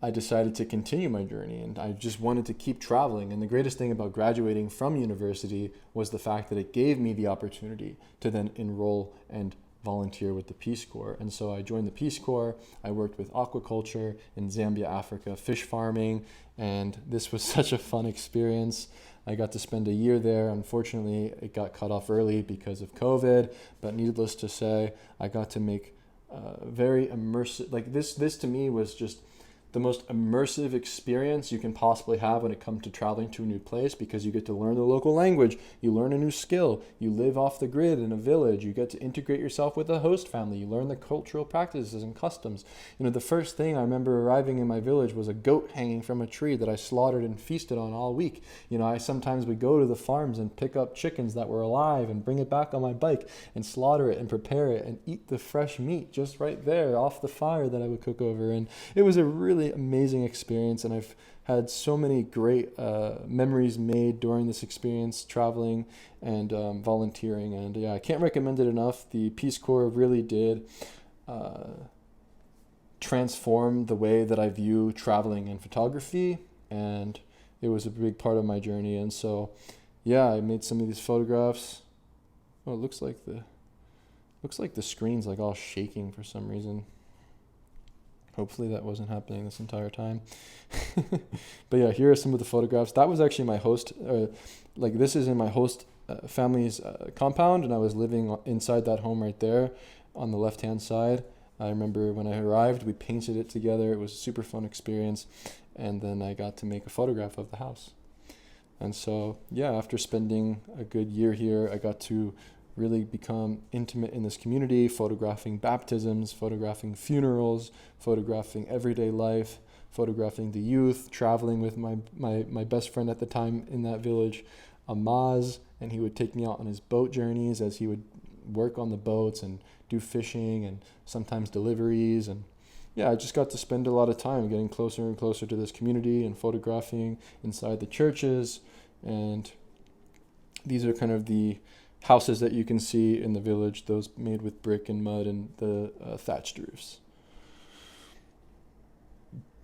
I decided to continue my journey, and I just wanted to keep traveling. And the greatest thing about graduating from university was the fact that it gave me the opportunity to then enroll and volunteer with the Peace Corps. And so I joined the Peace Corps. I worked with aquaculture in Zambia, Africa, fish farming, and this was such a fun experience. I got to spend a year there. Unfortunately, it got cut off early because of COVID, but needless to say, I got to make very immersive, like this to me was just the most immersive experience you can possibly have when it comes to traveling to a new place, because you get to learn the local language, you learn a new skill, you live off the grid in a village, you get to integrate yourself with a host family, you learn the cultural practices and customs. The first thing I remember arriving in my village was a goat hanging from a tree that I slaughtered and feasted on all week. I sometimes would go to the farms and pick up chickens that were alive and bring it back on my bike and slaughter it and prepare it and eat the fresh meat just right there off the fire that I would cook over. And it was a really amazing experience, and I've had so many great memories made during this experience, traveling and volunteering. And I can't recommend it enough. The Peace Corps really did transform the way that I view traveling and photography, and it was a big part of my journey. And so I made some of these photographs. Oh, it looks like the screen's like all shaking for some reason. Hopefully that wasn't happening this entire time. But here are some of the photographs. That was actually my host, this is in my host family's compound, and I was living inside that home right there on the left-hand side. I remember when I arrived, we painted it together. It was a super fun experience. And then I got to make a photograph of the house. And so, after spending a good year here, I got to really become intimate in this community, photographing baptisms, photographing funerals, photographing everyday life, photographing the youth, traveling with my best friend at the time in that village, Amaz, and he would take me out on his boat journeys as he would work on the boats and do fishing and sometimes deliveries. And I just got to spend a lot of time getting closer and closer to this community and photographing inside the churches. And these are kind of the houses that you can see in the village, those made with brick and mud and the thatched roofs.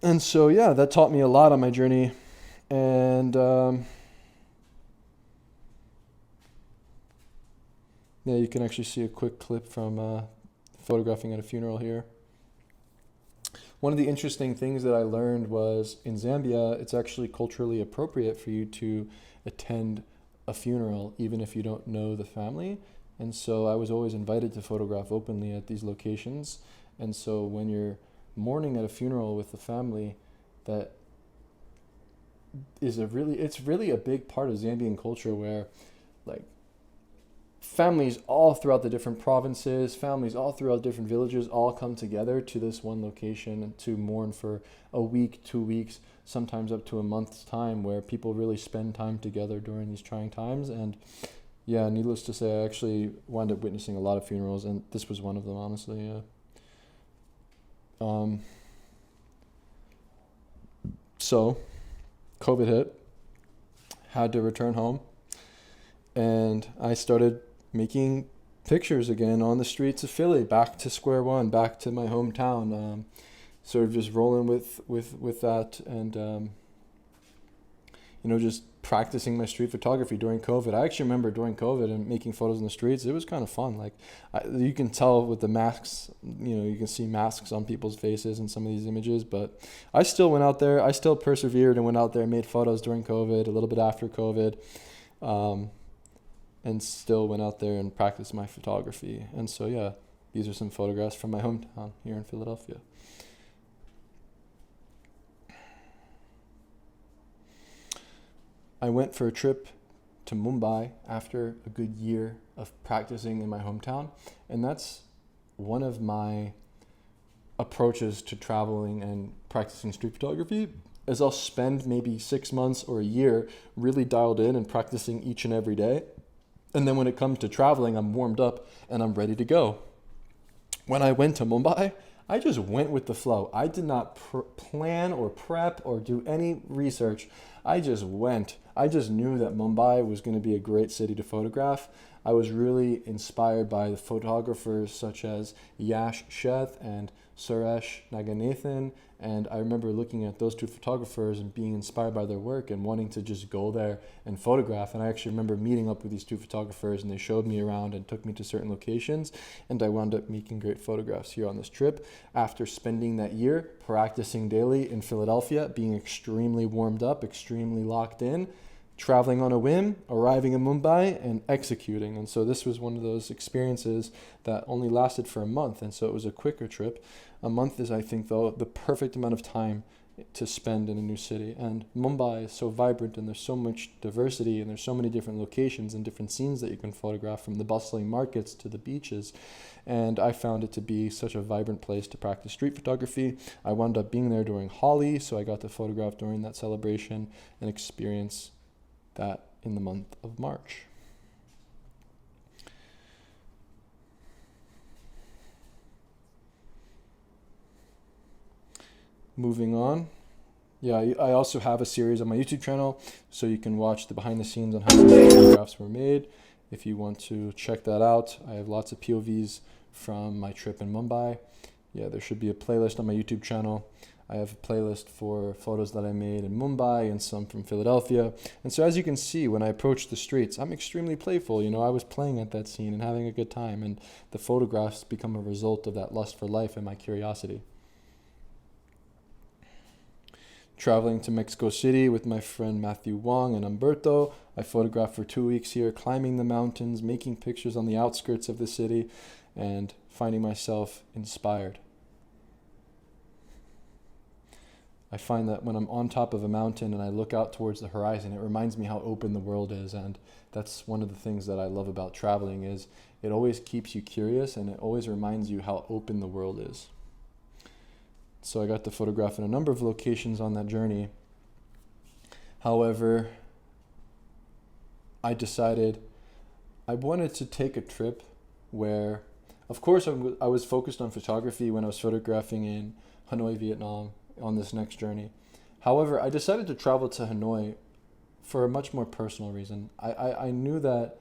And so, that taught me a lot on my journey. And you can actually see a quick clip from photographing at a funeral here. One of the interesting things that I learned was in Zambia, it's actually culturally appropriate for you to attend a funeral, even if you don't know the family. And so I was always invited to photograph openly at these locations. And so when you're mourning at a funeral with the family, that is it's really a big part of Zambian culture, where families all throughout the different provinces, families all throughout different villages all come together to this one location and to mourn for a week, 2 weeks, sometimes up to a month's time, where people really spend time together during these trying times. And needless to say, I actually wound up witnessing a lot of funerals, and this was one of them, honestly. So COVID hit, had to return home. And I started making pictures again on the streets of Philly, back to square one, back to my hometown. Sort of just rolling with that, and just practicing my street photography during COVID. I actually remember during COVID and making photos in the streets. It was kind of fun. Like you can tell with the masks, you can see masks on people's faces in some of these images, but I still went out there. I still persevered and went out there and made photos during COVID, a little bit after COVID, and still went out there and practiced my photography. And so, yeah, these are some photographs from my hometown here in Philadelphia. I went for a trip to Mumbai after a good year of practicing in my hometown, and that's one of my approaches to traveling and practicing street photography, is I'll spend maybe 6 months or a year really dialed in and practicing each and every day, and then when it comes to traveling, I'm warmed up and I'm ready to go. When I went to Mumbai, I just went with the flow. I did not plan or prep or do any research. I just went. I just knew that Mumbai was going to be a great city to photograph. I was really inspired by the photographers such as Yash Sheth and Suresh Naganathan. And I remember looking at those two photographers and being inspired by their work and wanting to just go there and photograph. And I actually remember meeting up with these two photographers, and they showed me around and took me to certain locations. And I wound up making great photographs here on this trip after spending that year practicing daily in Philadelphia, being extremely warmed up, extremely locked in, traveling on a whim, arriving in Mumbai, and executing. And so this was one of those experiences that only lasted for a month, and so it was a quicker trip. A month is, I think, though, the perfect amount of time to spend in a new city. And Mumbai is so vibrant, and there's so much diversity, and there's so many different locations and different scenes that you can photograph, from the bustling markets to the beaches. And I found it to be such a vibrant place to practice street photography. I wound up being there during Holi, so I got to photograph during that celebration and experience that in the month of March. Moving on. Yeah, I also have a series on my YouTube channel, so you can watch the behind the scenes on how some photographs were made. If you want to check that out, I have lots of POVs from my trip in Mumbai. Yeah, there should be a playlist on my YouTube channel. I have a playlist for photos that I made in Mumbai and some from Philadelphia. And so as you can see, when I approach the streets, I'm extremely playful. I was playing at that scene and having a good time, and the photographs become a result of that lust for life and my curiosity. Traveling to Mexico City with my friend Matthew Wong and Umberto, I photographed for 2 weeks here, climbing the mountains, making pictures on the outskirts of the city, and finding myself inspired. I find that when I'm on top of a mountain and I look out towards the horizon, it reminds me how open the world is, and that's one of the things that I love about traveling, is it always keeps you curious, and it always reminds you how open the world is. So I got to photograph in a number of locations on that journey. However, I decided I wanted to take a trip where, of course, I was focused on photography when I was photographing in Hanoi, Vietnam, on this next journey. However, I decided to travel to Hanoi for a much more personal reason. I knew that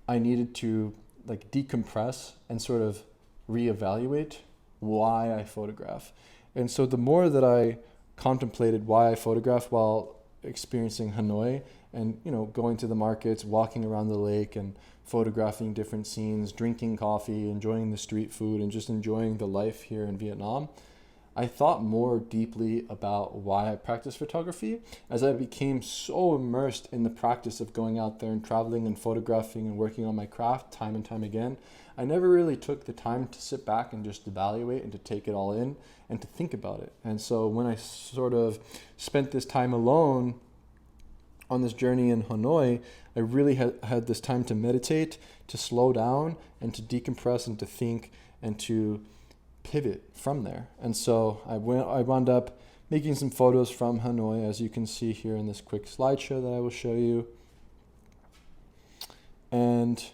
I needed to decompress and sort of reevaluate why I photograph. And so the more that I contemplated why I photograph while experiencing Hanoi and, going to the markets, walking around the lake and photographing different scenes, drinking coffee, enjoying the street food, and just enjoying the life here in Vietnam, I thought more deeply about why I practice photography as I became so immersed in the practice of going out there and traveling and photographing and working on my craft time and time again. I never really took the time to sit back and just evaluate and to take it all in and to think about it. And so when I sort of spent this time alone on this journey in Hanoi, I really had this time to meditate, to slow down, and to decompress and to think and to pivot from there. And so I wound up making some photos from Hanoi, as you can see here in this quick slideshow that I will show you. And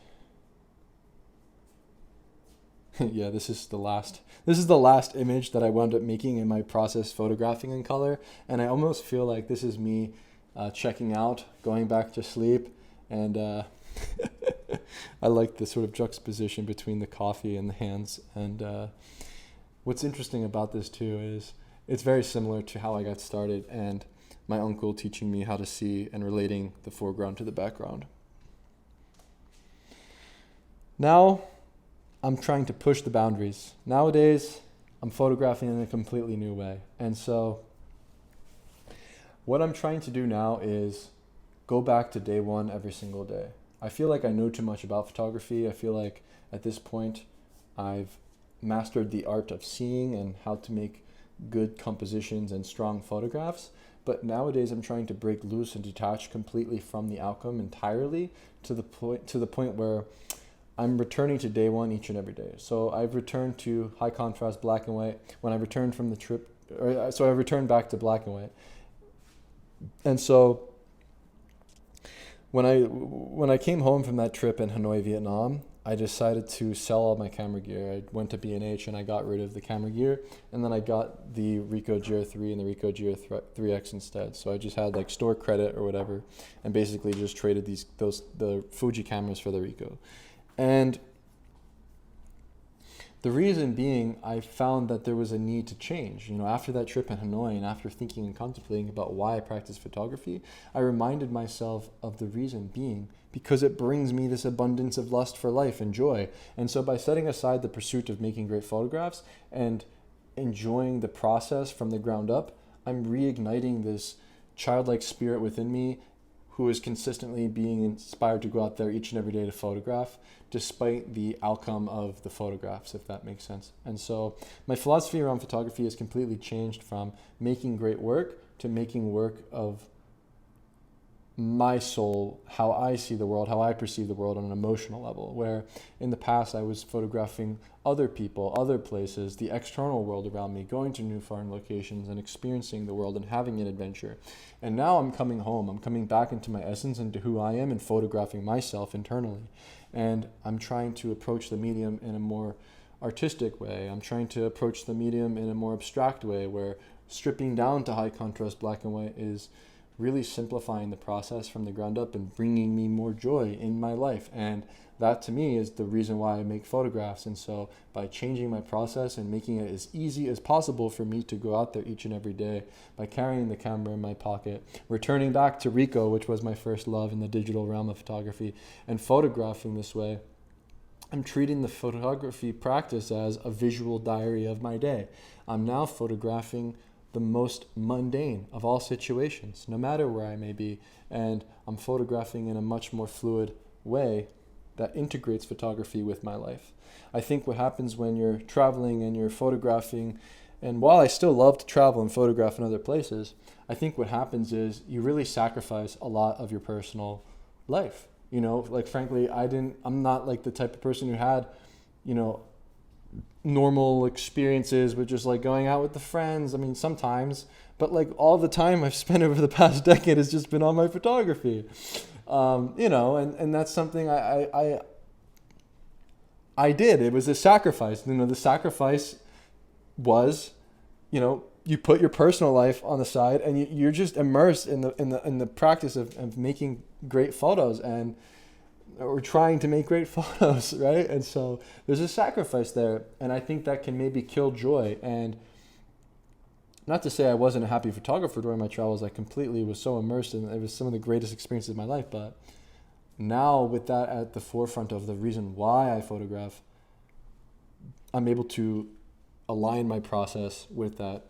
yeah, this is the last image that I wound up making in my process photographing in color. And I almost feel like this is me checking out, going back to sleep, And I like the sort of juxtaposition between the coffee and the hands. And what's interesting about this too is it's very similar to how I got started and my uncle teaching me how to see and relating the foreground to the background. Now I'm trying to push the boundaries. Nowadays, I'm photographing in a completely new way. And so what I'm trying to do now is go back to day one every single day. I feel like I know too much about photography. I feel like at this point I've mastered the art of seeing and how to make good compositions and strong photographs. But nowadays I'm trying to break loose and detach completely from the outcome entirely to the point where I'm returning to day one each and every day. So I've returned to high contrast black and white when I returned from the trip. So I returned back to black and white. And so when I came home from that trip in Hanoi, Vietnam, I decided to sell all my camera gear. I went to B&H and I got rid of the camera gear, and then I got the Ricoh GR3 and the Ricoh GR3X instead. So I just had like store credit or whatever, and basically just traded the Fuji cameras for the Ricoh. And the reason being, I found that there was a need to change. You know, after that trip in Hanoi and after thinking and contemplating about why I practice photography, I reminded myself of the reason being because it brings me this abundance of lust for life and joy. And so by setting aside the pursuit of making great photographs and enjoying the process from the ground up, I'm reigniting this childlike spirit within me who is consistently being inspired to go out there each and every day to photograph, despite the outcome of the photographs, if that makes sense. And so my philosophy around photography has completely changed from making great work to making work of my soul, how I see the world, how I perceive the world on an emotional level, where in the past I was photographing other people, other places, the external world around me, going to new foreign locations and experiencing the world and having an adventure. And now I'm coming home, I'm coming back into my essence, into who I am, and photographing myself internally. And I'm trying to approach the medium in a more artistic way. I'm trying to approach the medium in a more abstract way, where stripping down to high contrast black and white is really simplifying the process from the ground up and bringing me more joy in my life. And that to me is the reason why I make photographs. And so by changing my process and making it as easy as possible for me to go out there each and every day, by carrying the camera in my pocket, returning back to Ricoh, which was my first love in the digital realm of photography, and photographing this way, I'm treating the photography practice as a visual diary of my day. I'm now photographing the most mundane of all situations, no matter where I may be, and I'm photographing in a much more fluid way that integrates photography with my life. I think what happens when you're traveling and you're photographing, and while I still love to travel and photograph in other places, I think what happens is you really sacrifice a lot of your personal life. You know, like frankly, I'm not like the type of person who had, you know, normal experiences with just like going out with the friends. I mean, sometimes, but like all the time I've spent over the past decade has just been on my photography. You know, and that's something I did. It was a sacrifice. You know, the sacrifice was, you know, you put your personal life on the side and you're just immersed in the practice of making great photos or trying to make great photos, right? And so there's a sacrifice there, and I think that can maybe kill joy. And not to say I wasn't a happy photographer during my travels, I completely was so immersed in it. It was some of the greatest experiences of my life. But now with that at the forefront of the reason why I photograph, I'm able to align my process with that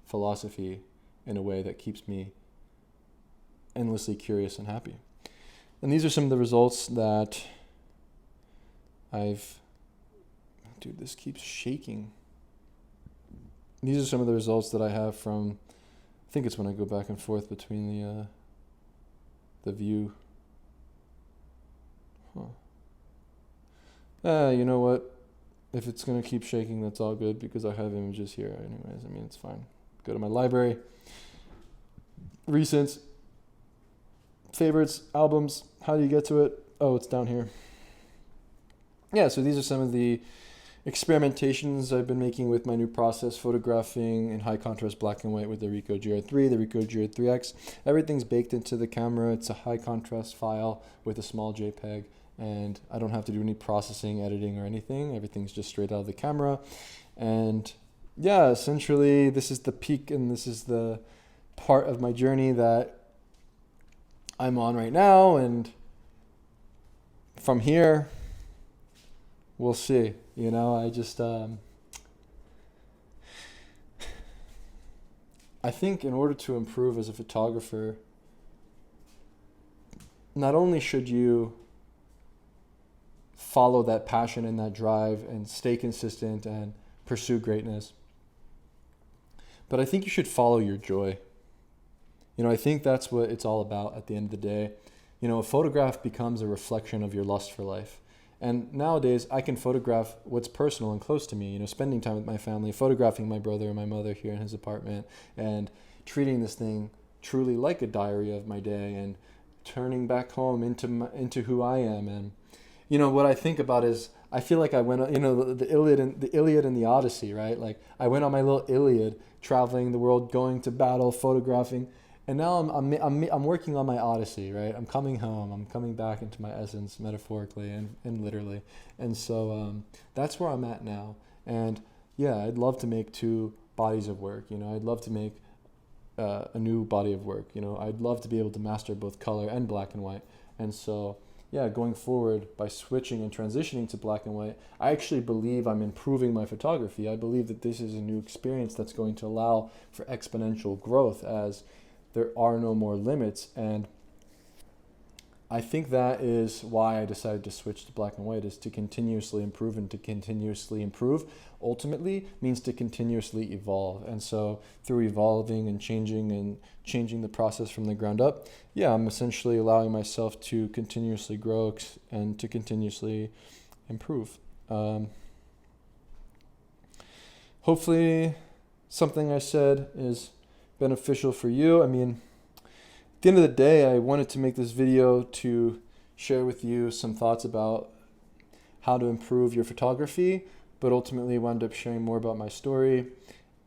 philosophy in a way that keeps me endlessly curious and happy. And these are some of the results that dude, this keeps shaking. These are some of the results that I have from, I think it's when I go back and forth between the view. You know what? If it's going to keep shaking, that's all good because I have images here anyways. I mean, it's fine. Go to my library. Recents. Favorites, albums, how do you get to it? Oh, it's down here. Yeah, so these are some of the experimentations I've been making with my new process, photographing in high contrast black and white with the Ricoh GR3, the Ricoh GR3X. Everything's baked into the camera. It's a high contrast file with a small JPEG, and I don't have to do any processing, editing, or anything. Everything's just straight out of the camera. And yeah, essentially this is the peak, and this is the part of my journey that I'm on right now, and from here we'll see. You know, I think in order to improve as a photographer, not only should you follow that passion and that drive and stay consistent and pursue greatness, but I think you should follow your joy. You know, I think that's what it's all about at the end of the day. You know, a photograph becomes a reflection of your lust for life. And nowadays, I can photograph what's personal and close to me, you know, spending time with my family, photographing my brother and my mother here in his apartment, and treating this thing truly like a diary of my day, and turning back home into who I am. And, you know, what I think about is, I feel like I went, you know, the Iliad and the Odyssey, right? Like, I went on my little Iliad, traveling the world, going to battle, photographing. And now I'm working on my Odyssey, right? I'm coming home. I'm coming back into my essence, metaphorically and literally. And so that's where I'm at now. And yeah, I'd love to make 2 bodies of work. You know, I'd love to make a new body of work. You know, I'd love to be able to master both color and black and white. And so yeah, going forward, by switching and transitioning to black and white, I actually believe I'm improving my photography. I believe that this is a new experience that's going to allow for exponential growth, as there are no more limits. And I think that is why I decided to switch to black and white, is to continuously improve. And to continuously improve ultimately means to continuously evolve. And so through evolving and changing the process from the ground up, yeah, I'm essentially allowing myself to continuously grow and to continuously improve. Hopefully something I said is beneficial for you. I mean, at the end of the day, I wanted to make this video to share with you some thoughts about how to improve your photography, but ultimately wound up sharing more about my story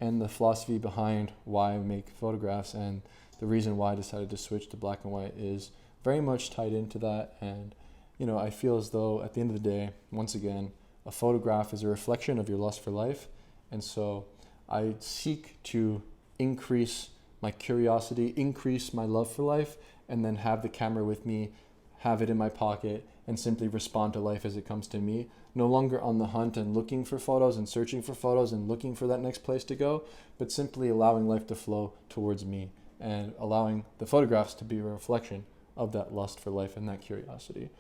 and the philosophy behind why I make photographs, and the reason why I decided to switch to black and white is very much tied into that. And, you know, I feel as though at the end of the day, once again, a photograph is a reflection of your lust for life. And so I seek to increase my curiosity, increase my love for life, and then have the camera with me, have it in my pocket, and simply respond to life as it comes to me. No longer on the hunt and looking for photos and searching for photos and looking for that next place to go, but simply allowing life to flow towards me and allowing the photographs to be a reflection of that lust for life and that curiosity.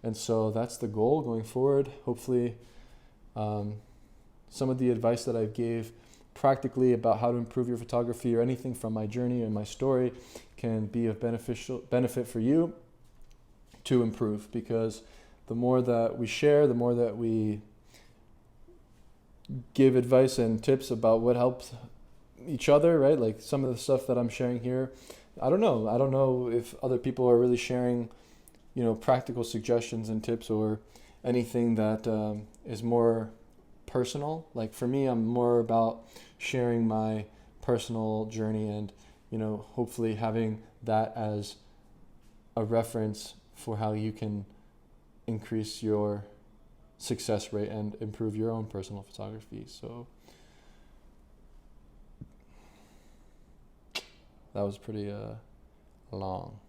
And so that's the goal going forward. Hopefully some of the advice that I gave practically about how to improve your photography, or anything from my journey and my story, can be of benefit for you to improve, because the more that we share, the more that we give advice and tips about what helps each other, right? Like some of the stuff that I'm sharing here, I don't know if other people are really sharing, you know, practical suggestions and tips, or anything that is more personal. Like for me, I'm more about sharing my personal journey, and, you know, hopefully having that as a reference for how you can increase your success rate and improve your own personal photography. So that was pretty long.